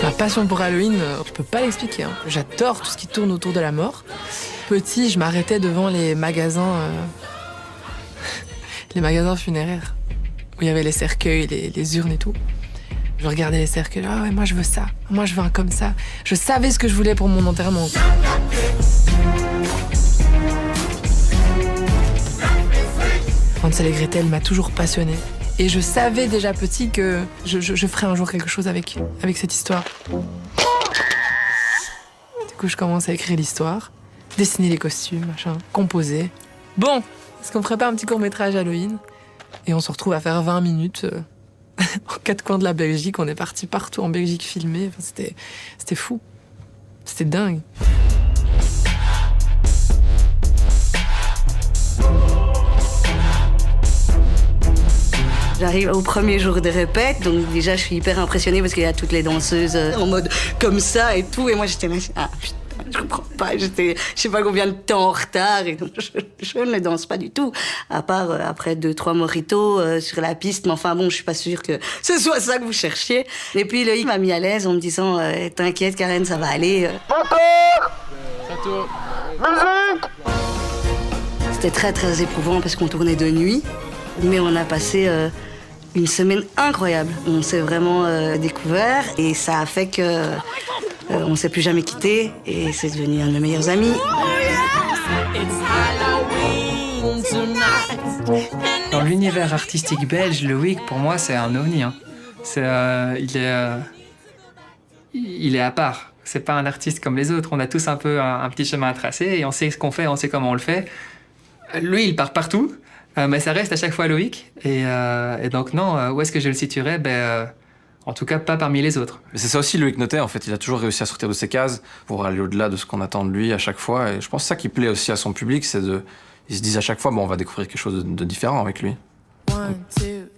Ma passion pour Halloween, je peux pas l'expliquer. Hein. J'adore tout ce qui tourne autour de la mort. Petit, je m'arrêtais devant les magasins funéraires, où il y avait les cercueils, les urnes et tout. Je regardais les cercueils, ah ouais, moi je veux ça, moi je veux un comme ça. Je savais ce que je voulais pour mon enterrement. Hansel et Gretel m'a toujours passionnée. Et je savais déjà petit que je ferais un jour quelque chose avec cette histoire. Du coup, je commence à écrire l'histoire, dessiner les costumes, machin, composer. Bon, est-ce qu'on ferait pas un petit court-métrage Halloween? Et on se retrouve à faire 20 minutes aux quatre coins de la Belgique. On est parti partout en Belgique filmer. Enfin, c'était fou. C'était dingue. J'arrive au premier jour de répète, donc déjà je suis hyper impressionnée parce qu'il y a toutes les danseuses en mode comme ça et tout. Et moi j'étais là, ah putain, je comprends pas, je sais pas combien de temps en retard et donc je ne danse pas du tout. À part après 2-3 mojitos sur la piste, mais enfin bon, je suis pas sûre que ce soit ça que vous cherchiez. Et puis Loïc m'a mis à l'aise en me disant t'inquiète Karen, ça va aller. C'était très très éprouvant parce qu'on tournait de nuit, mais on a passé une semaine incroyable. On s'est vraiment découvert et ça a fait que on s'est plus jamais quitté et c'est devenu un de mes meilleurs amis. Dans l'univers artistique belge, Loïc pour moi c'est un ovni. Hein. Il est à part. C'est pas un artiste comme les autres. On a tous un peu un petit chemin à tracer et on sait ce qu'on fait, on sait comment on le fait. Lui, il part partout. Mais ça reste à chaque fois Loïc. Et donc non, où est-ce que je le situerais? En tout cas, pas parmi les autres. Mais c'est ça aussi Loïc Notet, en fait. Il a toujours réussi à sortir de ses cases pour aller au-delà de ce qu'on attend de lui à chaque fois. Et je pense que ça qui plaît aussi à son public, c'est ils se disent à chaque fois, bon, on va découvrir quelque chose de différent avec lui. 1, 2,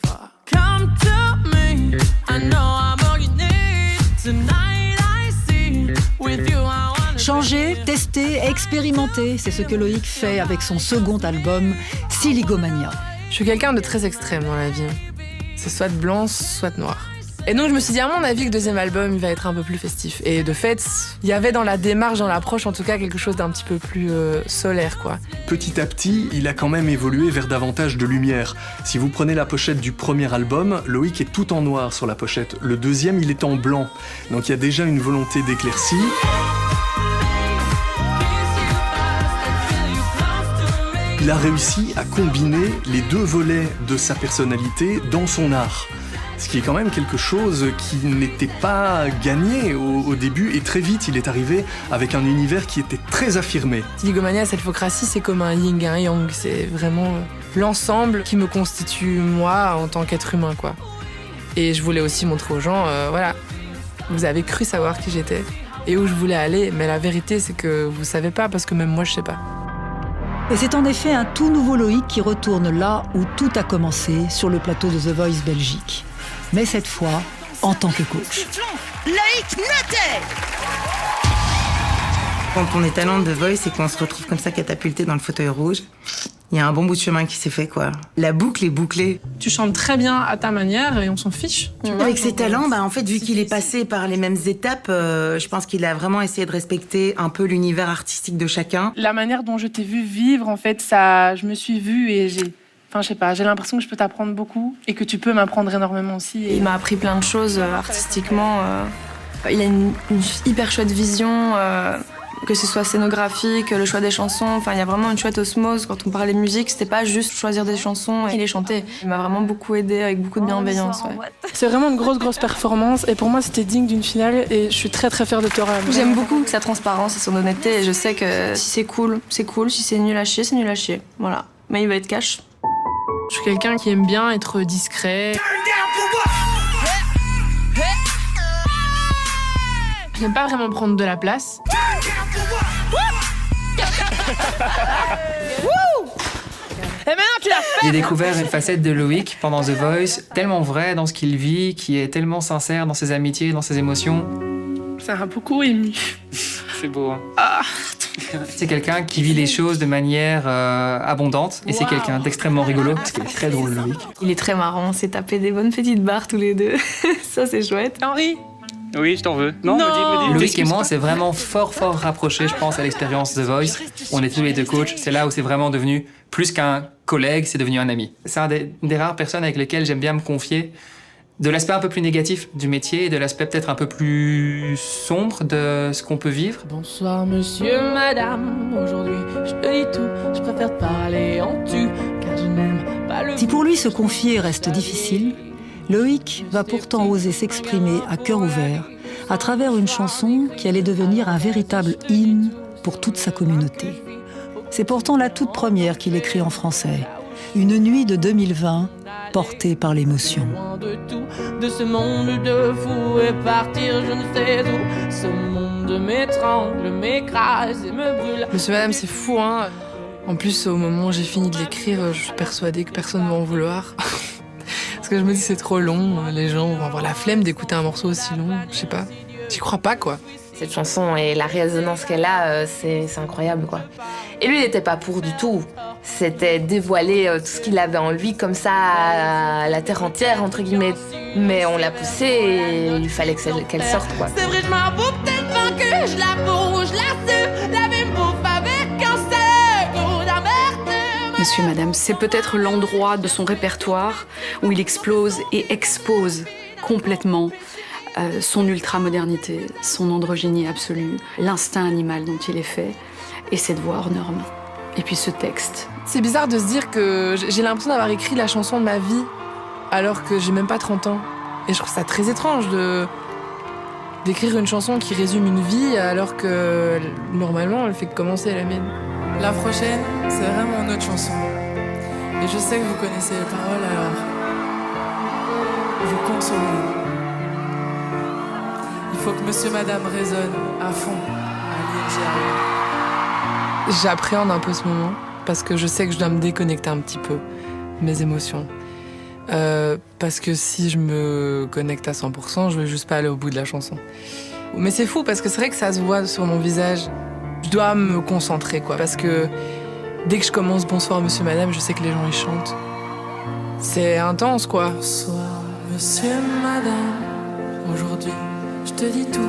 3, 4. Come to me. I know I'm all you need. Tonight I see. With you I wanna Changer, tester, expérimenter, c'est ce que Loïc fait avec son second album, Siligomania. Je suis quelqu'un de très extrême dans la vie. C'est soit blanc, soit noir. Et donc je me suis dit, à mon avis, que le deuxième album, il va être un peu plus festif. Et de fait, il y avait dans la démarche, dans l'approche, en tout cas, quelque chose d'un petit peu plus solaire, quoi. Petit à petit, il a quand même évolué vers davantage de lumière. Si vous prenez la pochette du premier album, Loïc est tout en noir sur la pochette. Le deuxième, il est en blanc. Donc il y a déjà une volonté d'éclaircie. Il a réussi à combiner les deux volets de sa personnalité dans son art. Ce qui est quand même quelque chose qui n'était pas gagné au début, et très vite il est arrivé avec un univers qui était très affirmé. Siligomania, cette hypocratie, c'est comme un yin et un yang. C'est vraiment l'ensemble qui me constitue moi en tant qu'être humain, quoi. Et je voulais aussi montrer aux gens, voilà, vous avez cru savoir qui j'étais et où je voulais aller, mais la vérité c'est que vous savez pas, parce que même moi je sais pas. Et c'est en effet un tout nouveau Loïc qui retourne là où tout a commencé, sur le plateau de The Voice Belgique. Mais cette fois, en tant que coach. Loïc Notet! Quand on est talent de The Voice et qu'on se retrouve comme ça catapulté dans le fauteuil rouge, il y a un bon bout de chemin qui s'est fait, quoi. La boucle est bouclée. Tu chantes très bien à ta manière et on s'en fiche. Avec ses talents, en fait, vu qu'il est passé par les mêmes étapes, je pense qu'il a vraiment essayé de respecter un peu l'univers artistique de chacun. La manière dont je t'ai vu vivre, en fait, ça, je me suis vue et j'ai l'impression que je peux t'apprendre beaucoup et que tu peux m'apprendre énormément aussi. Il m'a appris plein de choses artistiquement. Il a une hyper chouette vision, que ce soit scénographique, le choix des chansons. Enfin, il y a vraiment une chouette osmose. Quand on parlait musique, c'était pas juste choisir des chansons et les chanter. Il m'a vraiment beaucoup aidé avec beaucoup de bienveillance. Ouais. C'est vraiment une grosse performance et pour moi, c'était digne d'une finale et je suis très fière de Thora. J'aime beaucoup sa transparence et son honnêteté et je sais que si c'est cool, c'est cool. Si c'est nul à chier, c'est nul à chier. Voilà. Mais il va être cash. Je suis quelqu'un qui aime bien être discret. J'aime pas vraiment prendre de la place. Et maintenant tu l'as fait! J'ai découvert une facette de Loïc pendant The Voice, tellement vrai dans ce qu'il vit, qui est tellement sincère dans ses amitiés, dans ses émotions. Ça m'a beaucoup ému. C'est beau, hein? C'est quelqu'un qui vit les choses de manière abondante et c'est quelqu'un d'extrêmement rigolo parce qu'il est très drôle, Loïc. Il est très marrant, on s'est tapé des bonnes petites barres tous les deux. Ça, c'est chouette. Henri? Oui, je t'en veux. Non. Me dis. Loïc et moi, c'est vraiment fort rapproché, je pense, à l'expérience The Voice. On est tous les deux coachs. C'est là où c'est vraiment devenu plus qu'un collègue, c'est devenu un ami. C'est un des rares personnes avec lesquelles j'aime bien me confier de l'aspect un peu plus négatif du métier et de l'aspect peut-être un peu plus sombre de ce qu'on peut vivre. Bonsoir monsieur, madame, aujourd'hui je te dis tout, je préfère te parler en tu, car je n'aime pas le... Si pour lui se confier reste difficile, Loïc va pourtant oser s'exprimer à cœur ouvert à travers une chanson qui allait devenir un véritable hymne pour toute sa communauté. C'est pourtant la toute première qu'il écrit en français, Une nuit de 2020, portée par l'émotion. Loin de tout, de ce monde de fous et partir je ne sais où. Ce monde m'étrangle, m'écrase et me brûle. Monsieur Madame, c'est fou, hein. En plus, au moment où j'ai fini de l'écrire, je suis persuadée que personne ne va en vouloir. Parce que je me dis c'est trop long, les gens vont avoir la flemme d'écouter un morceau aussi long, je sais pas. J'y crois pas, quoi. Cette chanson et la résonance qu'elle a, c'est incroyable, quoi. Et lui, il n'était pas pour du tout. C'était dévoiler tout ce qu'il avait en lui comme ça à la terre entière, entre guillemets. Mais on l'a poussée et il fallait qu'elle sorte, quoi. C'est vrai, je m'avoue peut-être vaincue, je l'avoue, je l'assume. La vie me bouffe avec un steak d'amertume. Monsieur et Madame, c'est peut-être l'endroit de son répertoire où il explose et expose complètement son ultra-modernité, son androgynie absolue, l'instinct animal dont il est fait, et cette voix hors norme. Et puis ce texte. C'est bizarre de se dire que j'ai l'impression d'avoir écrit la chanson de ma vie alors que j'ai même pas 30 ans. Et je trouve ça très étrange d'écrire une chanson qui résume une vie alors que normalement elle fait que commencer la mienne. La prochaine, c'est vraiment notre chanson. Et je sais que vous connaissez les paroles, alors je compte sur vous. Il faut que Monsieur Madame résonne à fond à l'ING. J'appréhende un peu ce moment parce que je sais que je dois me déconnecter un petit peu de mes émotions. Parce que si je me connecte à 100%, je vais juste pas aller au bout de la chanson. Mais c'est fou parce que c'est vrai que ça se voit sur mon visage. Je dois me concentrer, quoi, parce que dès que je commence Bonsoir Monsieur Madame, je sais que les gens y chantent. C'est intense, quoi. Bonsoir Monsieur Madame, aujourd'hui je te dis tout,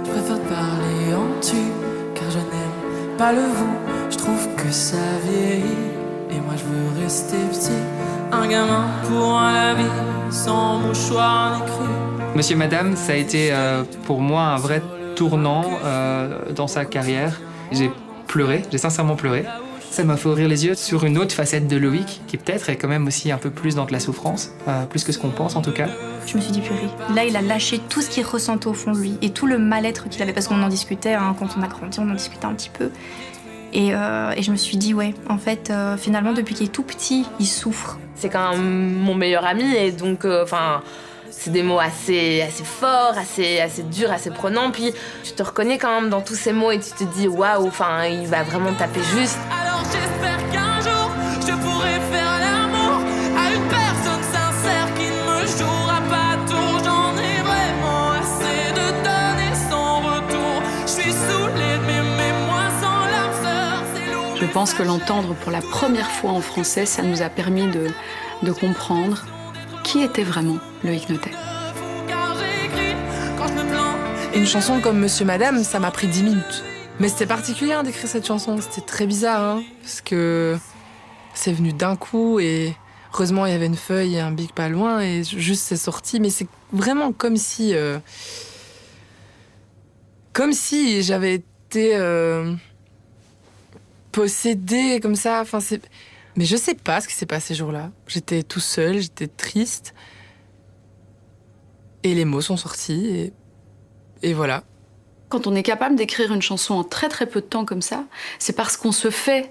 je préfère te parler en tu, car je n'aime pas le vous, je trouve que ça vieillit, et moi je veux rester petit, un gamin pour la vie, sans mouchoir ni cru. Monsieur Madame, ça a été pour moi un vrai tournant dans sa carrière. J'ai pleuré, j'ai sincèrement pleuré. Ça m'a fait ouvrir les yeux sur une autre facette de Loïc, qui peut-être est quand même aussi un peu plus dans de la souffrance, plus que ce qu'on pense en tout cas. Je me suis dit purée. Là, il a lâché tout ce qu'il ressentait au fond de lui et tout le mal-être qu'il avait, parce qu'on en discutait, hein, quand on a grandi, on en discutait un petit peu. Et je me suis dit, ouais, en fait, finalement, depuis qu'il est tout petit, il souffre. C'est quand même mon meilleur ami et donc, c'est des mots assez forts, assez durs, assez prenants. Puis tu te reconnais quand même dans tous ces mots et tu te dis, waouh, il va vraiment taper juste. Alors j'espère qu'un jour, je pourrai faire l'amour à une personne sincère qui ne me jouera pas tour. J'en ai vraiment assez de donner sans retour. Je suis saoulée de m'aimer moi sans l'âme sœur, c'est lourd. Je pense que l'entendre pour la première fois en français, ça nous a permis de comprendre qui était vraiment Loïc Notet. Une chanson comme Monsieur Madame, ça m'a pris 10 minutes. Mais c'était particulier d'écrire cette chanson, c'était très bizarre, hein, parce que c'est venu d'un coup et heureusement il y avait une feuille et un bic pas loin et juste c'est sorti. Mais c'est vraiment comme si j'avais été possédée comme ça. Enfin, mais je sais pas ce qui s'est passé ce jour-là. J'étais tout seul, j'étais triste. Et les mots sont sortis et voilà. Quand on est capable d'écrire une chanson en très très peu de temps comme ça, c'est parce qu'on se fait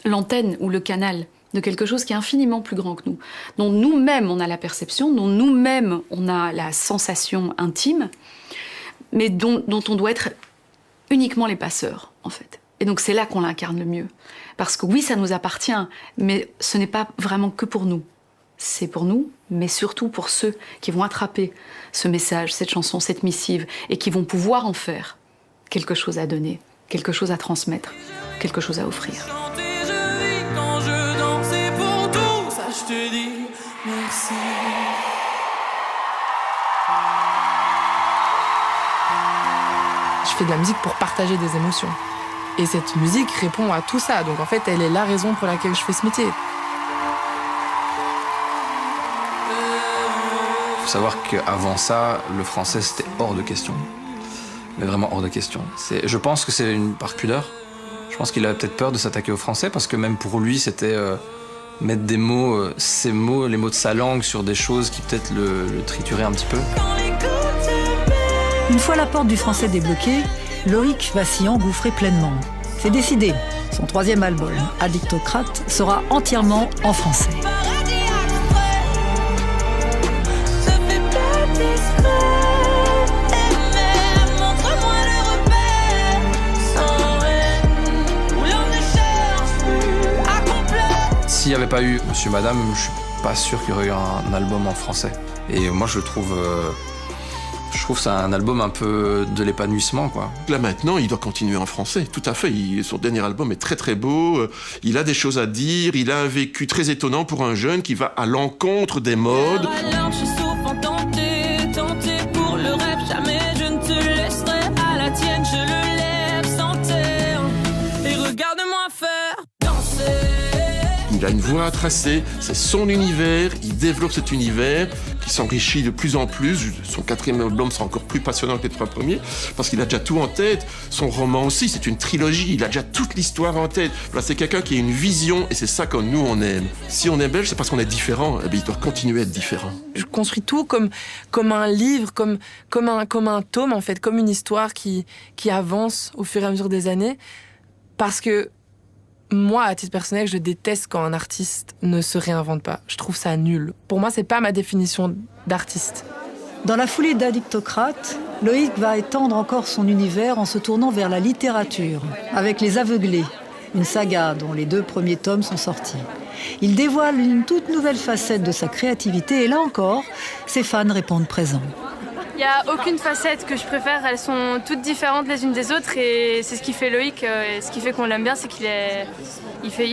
l'antenne ou le canal de quelque chose qui est infiniment plus grand que nous, dont nous-mêmes on a la perception, dont nous-mêmes on a la sensation intime, mais dont on doit être uniquement les passeurs, en fait. Et donc c'est là qu'on l'incarne le mieux. Parce que oui, ça nous appartient, mais ce n'est pas vraiment que pour nous. C'est pour nous, mais surtout pour ceux qui vont attraper ce message, cette chanson, cette missive, et qui vont pouvoir en faire quelque chose à donner, quelque chose à transmettre, quelque chose à offrir. Et je vis quand je danse et pour tout ça je te dis merci. Je fais de la musique pour partager des émotions. Et cette musique répond à tout ça. Donc en fait, elle est la raison pour laquelle je fais ce métier. faut savoir qu'avant ça, le français, c'était hors de question. Mais vraiment hors de question. Je pense que c'est par pudeur. Je pense qu'il avait peut-être peur de s'attaquer au français, parce que même pour lui, c'était mettre des mots, ces mots, les mots de sa langue sur des choses qui peut-être le trituraient un petit peu. Une fois la porte du français débloquée, Loïc va s'y engouffrer pleinement. C'est décidé. Son 3e album, Addictocrate, sera entièrement en français. S'il n'y avait pas eu Monsieur Madame, je suis pas sûr qu'il y aurait eu un album en français. Et moi, je trouve que c'est un album un peu de l'épanouissement, quoi. Là maintenant, il doit continuer en français, tout à fait. Son dernier album est très très beau, il a des choses à dire, il a un vécu très étonnant pour un jeune qui va à l'encontre des modes. Alors je suis souvent tentée pour le rêve, jamais je ne te laisserai à la tienne, je le lève sans terre. Et regarde-moi faire danser. Il a une voie à tracer, c'est son univers, il développe cet univers qui s'enrichit de plus en plus. Son 4e album sera encore plus passionnant que les 3 premiers parce qu'il a déjà tout en tête. Son roman aussi, c'est une trilogie, il a déjà toute l'histoire en tête. Voilà, c'est quelqu'un qui a une vision et c'est ça que nous on aime. Si on est belge, c'est parce qu'on est différent, et bien il doit continuer à être différent. Je construis tout comme un livre, comme un tome en fait, comme une histoire qui avance au fur et à mesure des années, parce que moi, à titre personnel, je déteste quand un artiste ne se réinvente pas. Je trouve ça nul. Pour moi, c'est pas ma définition d'artiste. Dans la foulée d'Addictocrate, Loïc va étendre encore son univers en se tournant vers la littérature, avec Les Aveuglés, une saga dont les 2 premiers tomes sont sortis. Il dévoile une toute nouvelle facette de sa créativité et là encore, ses fans répondent présents. Il n'y a aucune facette que je préfère, elles sont toutes différentes les unes des autres et c'est ce qui fait Loïc, et ce qui fait qu'on l'aime bien, c'est qu'il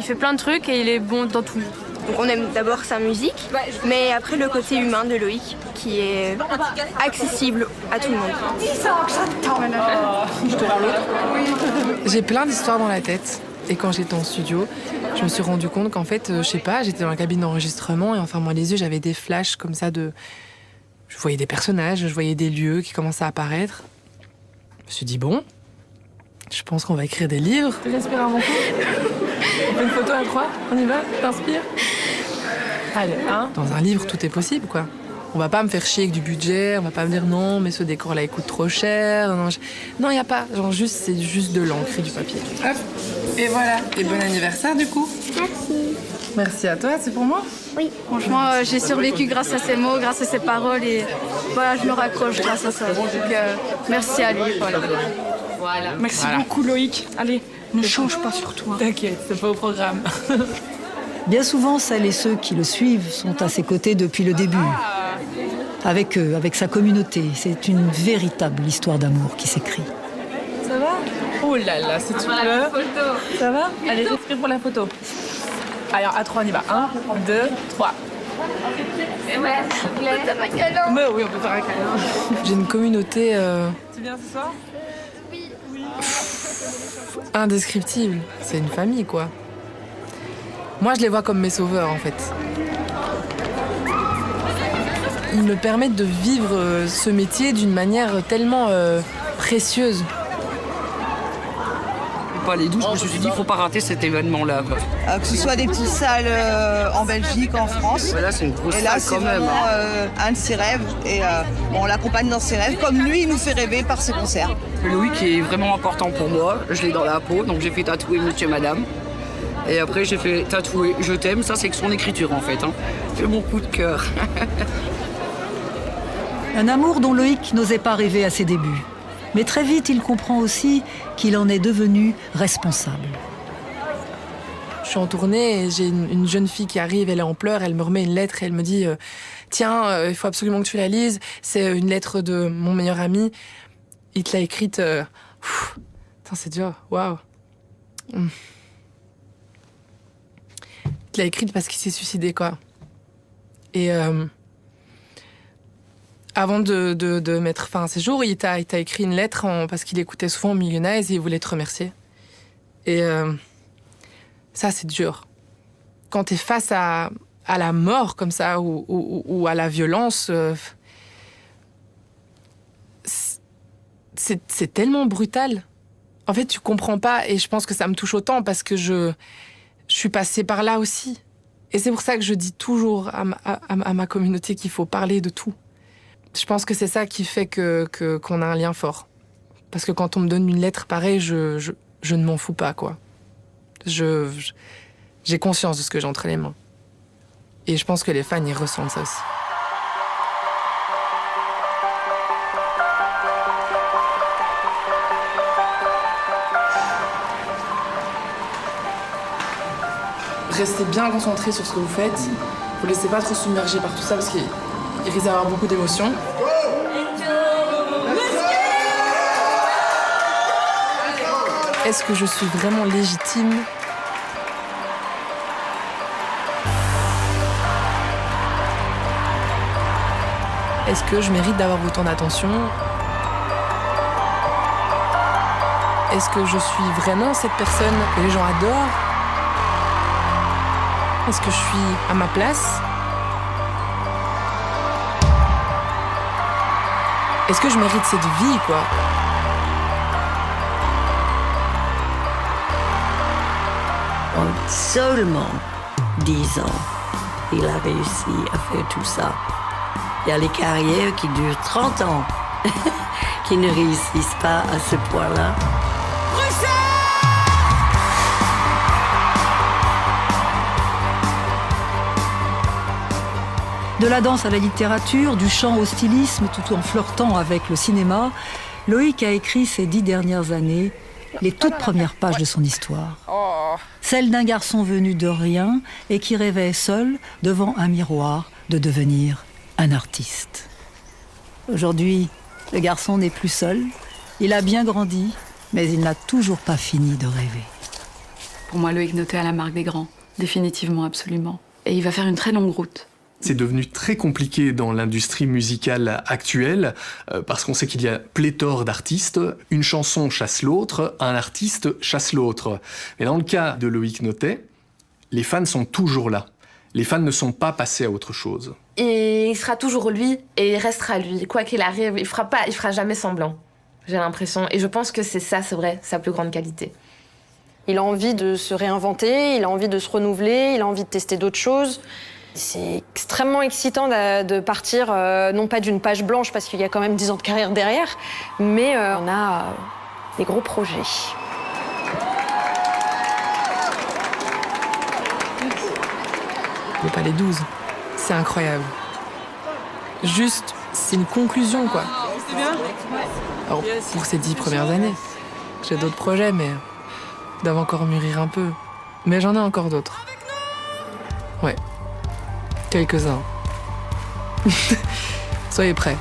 fait plein de trucs et il est bon dans tout. Donc on aime d'abord sa musique, mais après le côté humain de Loïc qui est accessible à tout le monde. 10 ans que j'attends. Je te rends l'autre. J'ai plein d'histoires dans la tête. Et quand j'étais en studio, je me suis rendu compte qu'en fait, je sais pas, j'étais dans la cabine d'enregistrement et enfin moi les yeux, j'avais des flashs comme ça de... Je voyais des personnages, je voyais des lieux qui commençaient à apparaître. Je me suis dit, bon, je pense qu'on va écrire des livres. Tu respires un bon coup. On fait une photo à 3, on y va, t'inspires. Allez, hein. Dans un livre, tout est possible, quoi. On va pas me faire chier avec du budget, on va pas me dire non, mais ce décor-là, il coûte trop cher. Non, y a pas. Genre, c'est juste de l'encre et du papier. Hop, et voilà. Et bon anniversaire, du coup. Merci. Merci à toi, c'est pour moi? Oui. Franchement, j'ai survécu grâce à ses mots, grâce à ses paroles et voilà, je me raccroche grâce à ça. Donc, merci à lui. Voilà. Merci beaucoup, Loïc. Allez, ne change pas sur toi. T'inquiète, c'est pas au programme. Bien souvent, celles et ceux qui le suivent sont à ses côtés depuis le début. Avec eux, avec sa communauté, c'est une véritable histoire d'amour qui s'écrit. Ça va? Oh là là, c'est tout la photo. Ça va? Allez, respire pour la photo. Alors, à 3, on y va. 1, 2, 3. Et ouais, Mais oui, on peut faire un câlin. J'ai une communauté... Tu viens ce soir? Oui. Indescriptible. C'est une famille, quoi. Moi, je les vois comme mes sauveurs, en fait. Ils me permettent de vivre ce métier d'une manière tellement précieuse. Pas les douches, je me suis dit, il faut pas rater cet événement-là. Que ce soit des petites salles en Belgique, en France. Voilà, c'est une grosse et là, salle quand même. C'est vraiment un de ses rêves. Et on l'accompagne dans ses rêves, comme lui, il nous fait rêver par ses concerts. Loïc est vraiment important pour moi. Je l'ai dans la peau, donc j'ai fait tatouer Monsieur Madame. Et après, j'ai fait tatouer Je t'aime. Ça, c'est que son écriture, en fait. Hein. C'est mon coup de cœur. Un amour dont Loïc n'osait pas rêver à ses débuts. Mais très vite, il comprend aussi qu'il en est devenu responsable. Je suis en tournée et j'ai une jeune fille qui arrive, elle est en pleurs, elle me remet une lettre et elle me dit tiens, il faut absolument que tu la lises. C'est une lettre de mon meilleur ami. Il te l'a écrite... Putain, c'est dur, waouh. Il te l'a écrite parce qu'il s'est suicidé, quoi. Et... Avant de mettre fin à ses jours, il t'a écrit une lettre parce qu'il écoutait souvent Millionnaires et il voulait te remercier. Et ça, c'est dur. Quand t'es face à la mort comme ça ou à la violence, c'est tellement brutal. En fait, tu comprends pas, et je pense que ça me touche autant parce que je suis passée par là aussi. Et c'est pour ça que je dis toujours à ma communauté qu'il faut parler de tout. Je pense que c'est ça qui fait qu'on a un lien fort. Parce que quand on me donne une lettre pareille, je ne m'en fous pas, quoi. J'ai conscience de ce que j'ai entre les mains. Et je pense que les fans, ils ressentent ça aussi. Restez bien concentrés sur ce que vous faites. Vous laissez pas trop submerger par tout ça parce qu'il risque d'avoir beaucoup d'émotions. Est-ce que je suis vraiment légitime ? Est-ce que je mérite d'avoir autant d'attention ? Est-ce que je suis vraiment cette personne que les gens adorent ? Est-ce que je suis à ma place ? Est-ce que je mérite cette vie, quoi ? En seulement 10 ans, il a réussi à faire tout ça. Il y a les carrières qui durent 30 ans, qui ne réussissent pas à ce point-là. De la danse à la littérature, du chant au stylisme, tout en flirtant avec le cinéma, Loïc a écrit ces 10 dernières années les toutes premières pages de son histoire. Celle d'un garçon venu de rien et qui rêvait seul, devant un miroir, de devenir un artiste. Aujourd'hui, le garçon n'est plus seul. Il a bien grandi, mais il n'a toujours pas fini de rêver. Pour moi, Loïc Notet a la marque des grands. Définitivement, absolument. Et il va faire une très longue route. C'est devenu très compliqué dans l'industrie musicale actuelle parce qu'on sait qu'il y a pléthore d'artistes. Une chanson chasse l'autre, un artiste chasse l'autre. Mais dans le cas de Loïc Notet, les fans sont toujours là. Les fans ne sont pas passés à autre chose. Et il sera toujours lui et il restera lui. Quoi qu'il arrive, il fera jamais semblant. J'ai l'impression. Et je pense que c'est ça, c'est vrai, sa plus grande qualité. Il a envie de se réinventer, il a envie de se renouveler, il a envie de tester d'autres choses. C'est extrêmement excitant de partir, non pas d'une page blanche, parce qu'il y a quand même 10 ans de carrière derrière, mais on a des gros projets. Le Palais 12, c'est incroyable. Juste, c'est une conclusion, quoi. C'est bien ? Alors, pour ces 10 premières années, j'ai d'autres projets, mais ils doivent encore mûrir un peu. Mais j'en ai encore d'autres. Ouais. Quelques-uns. Soyez prêts.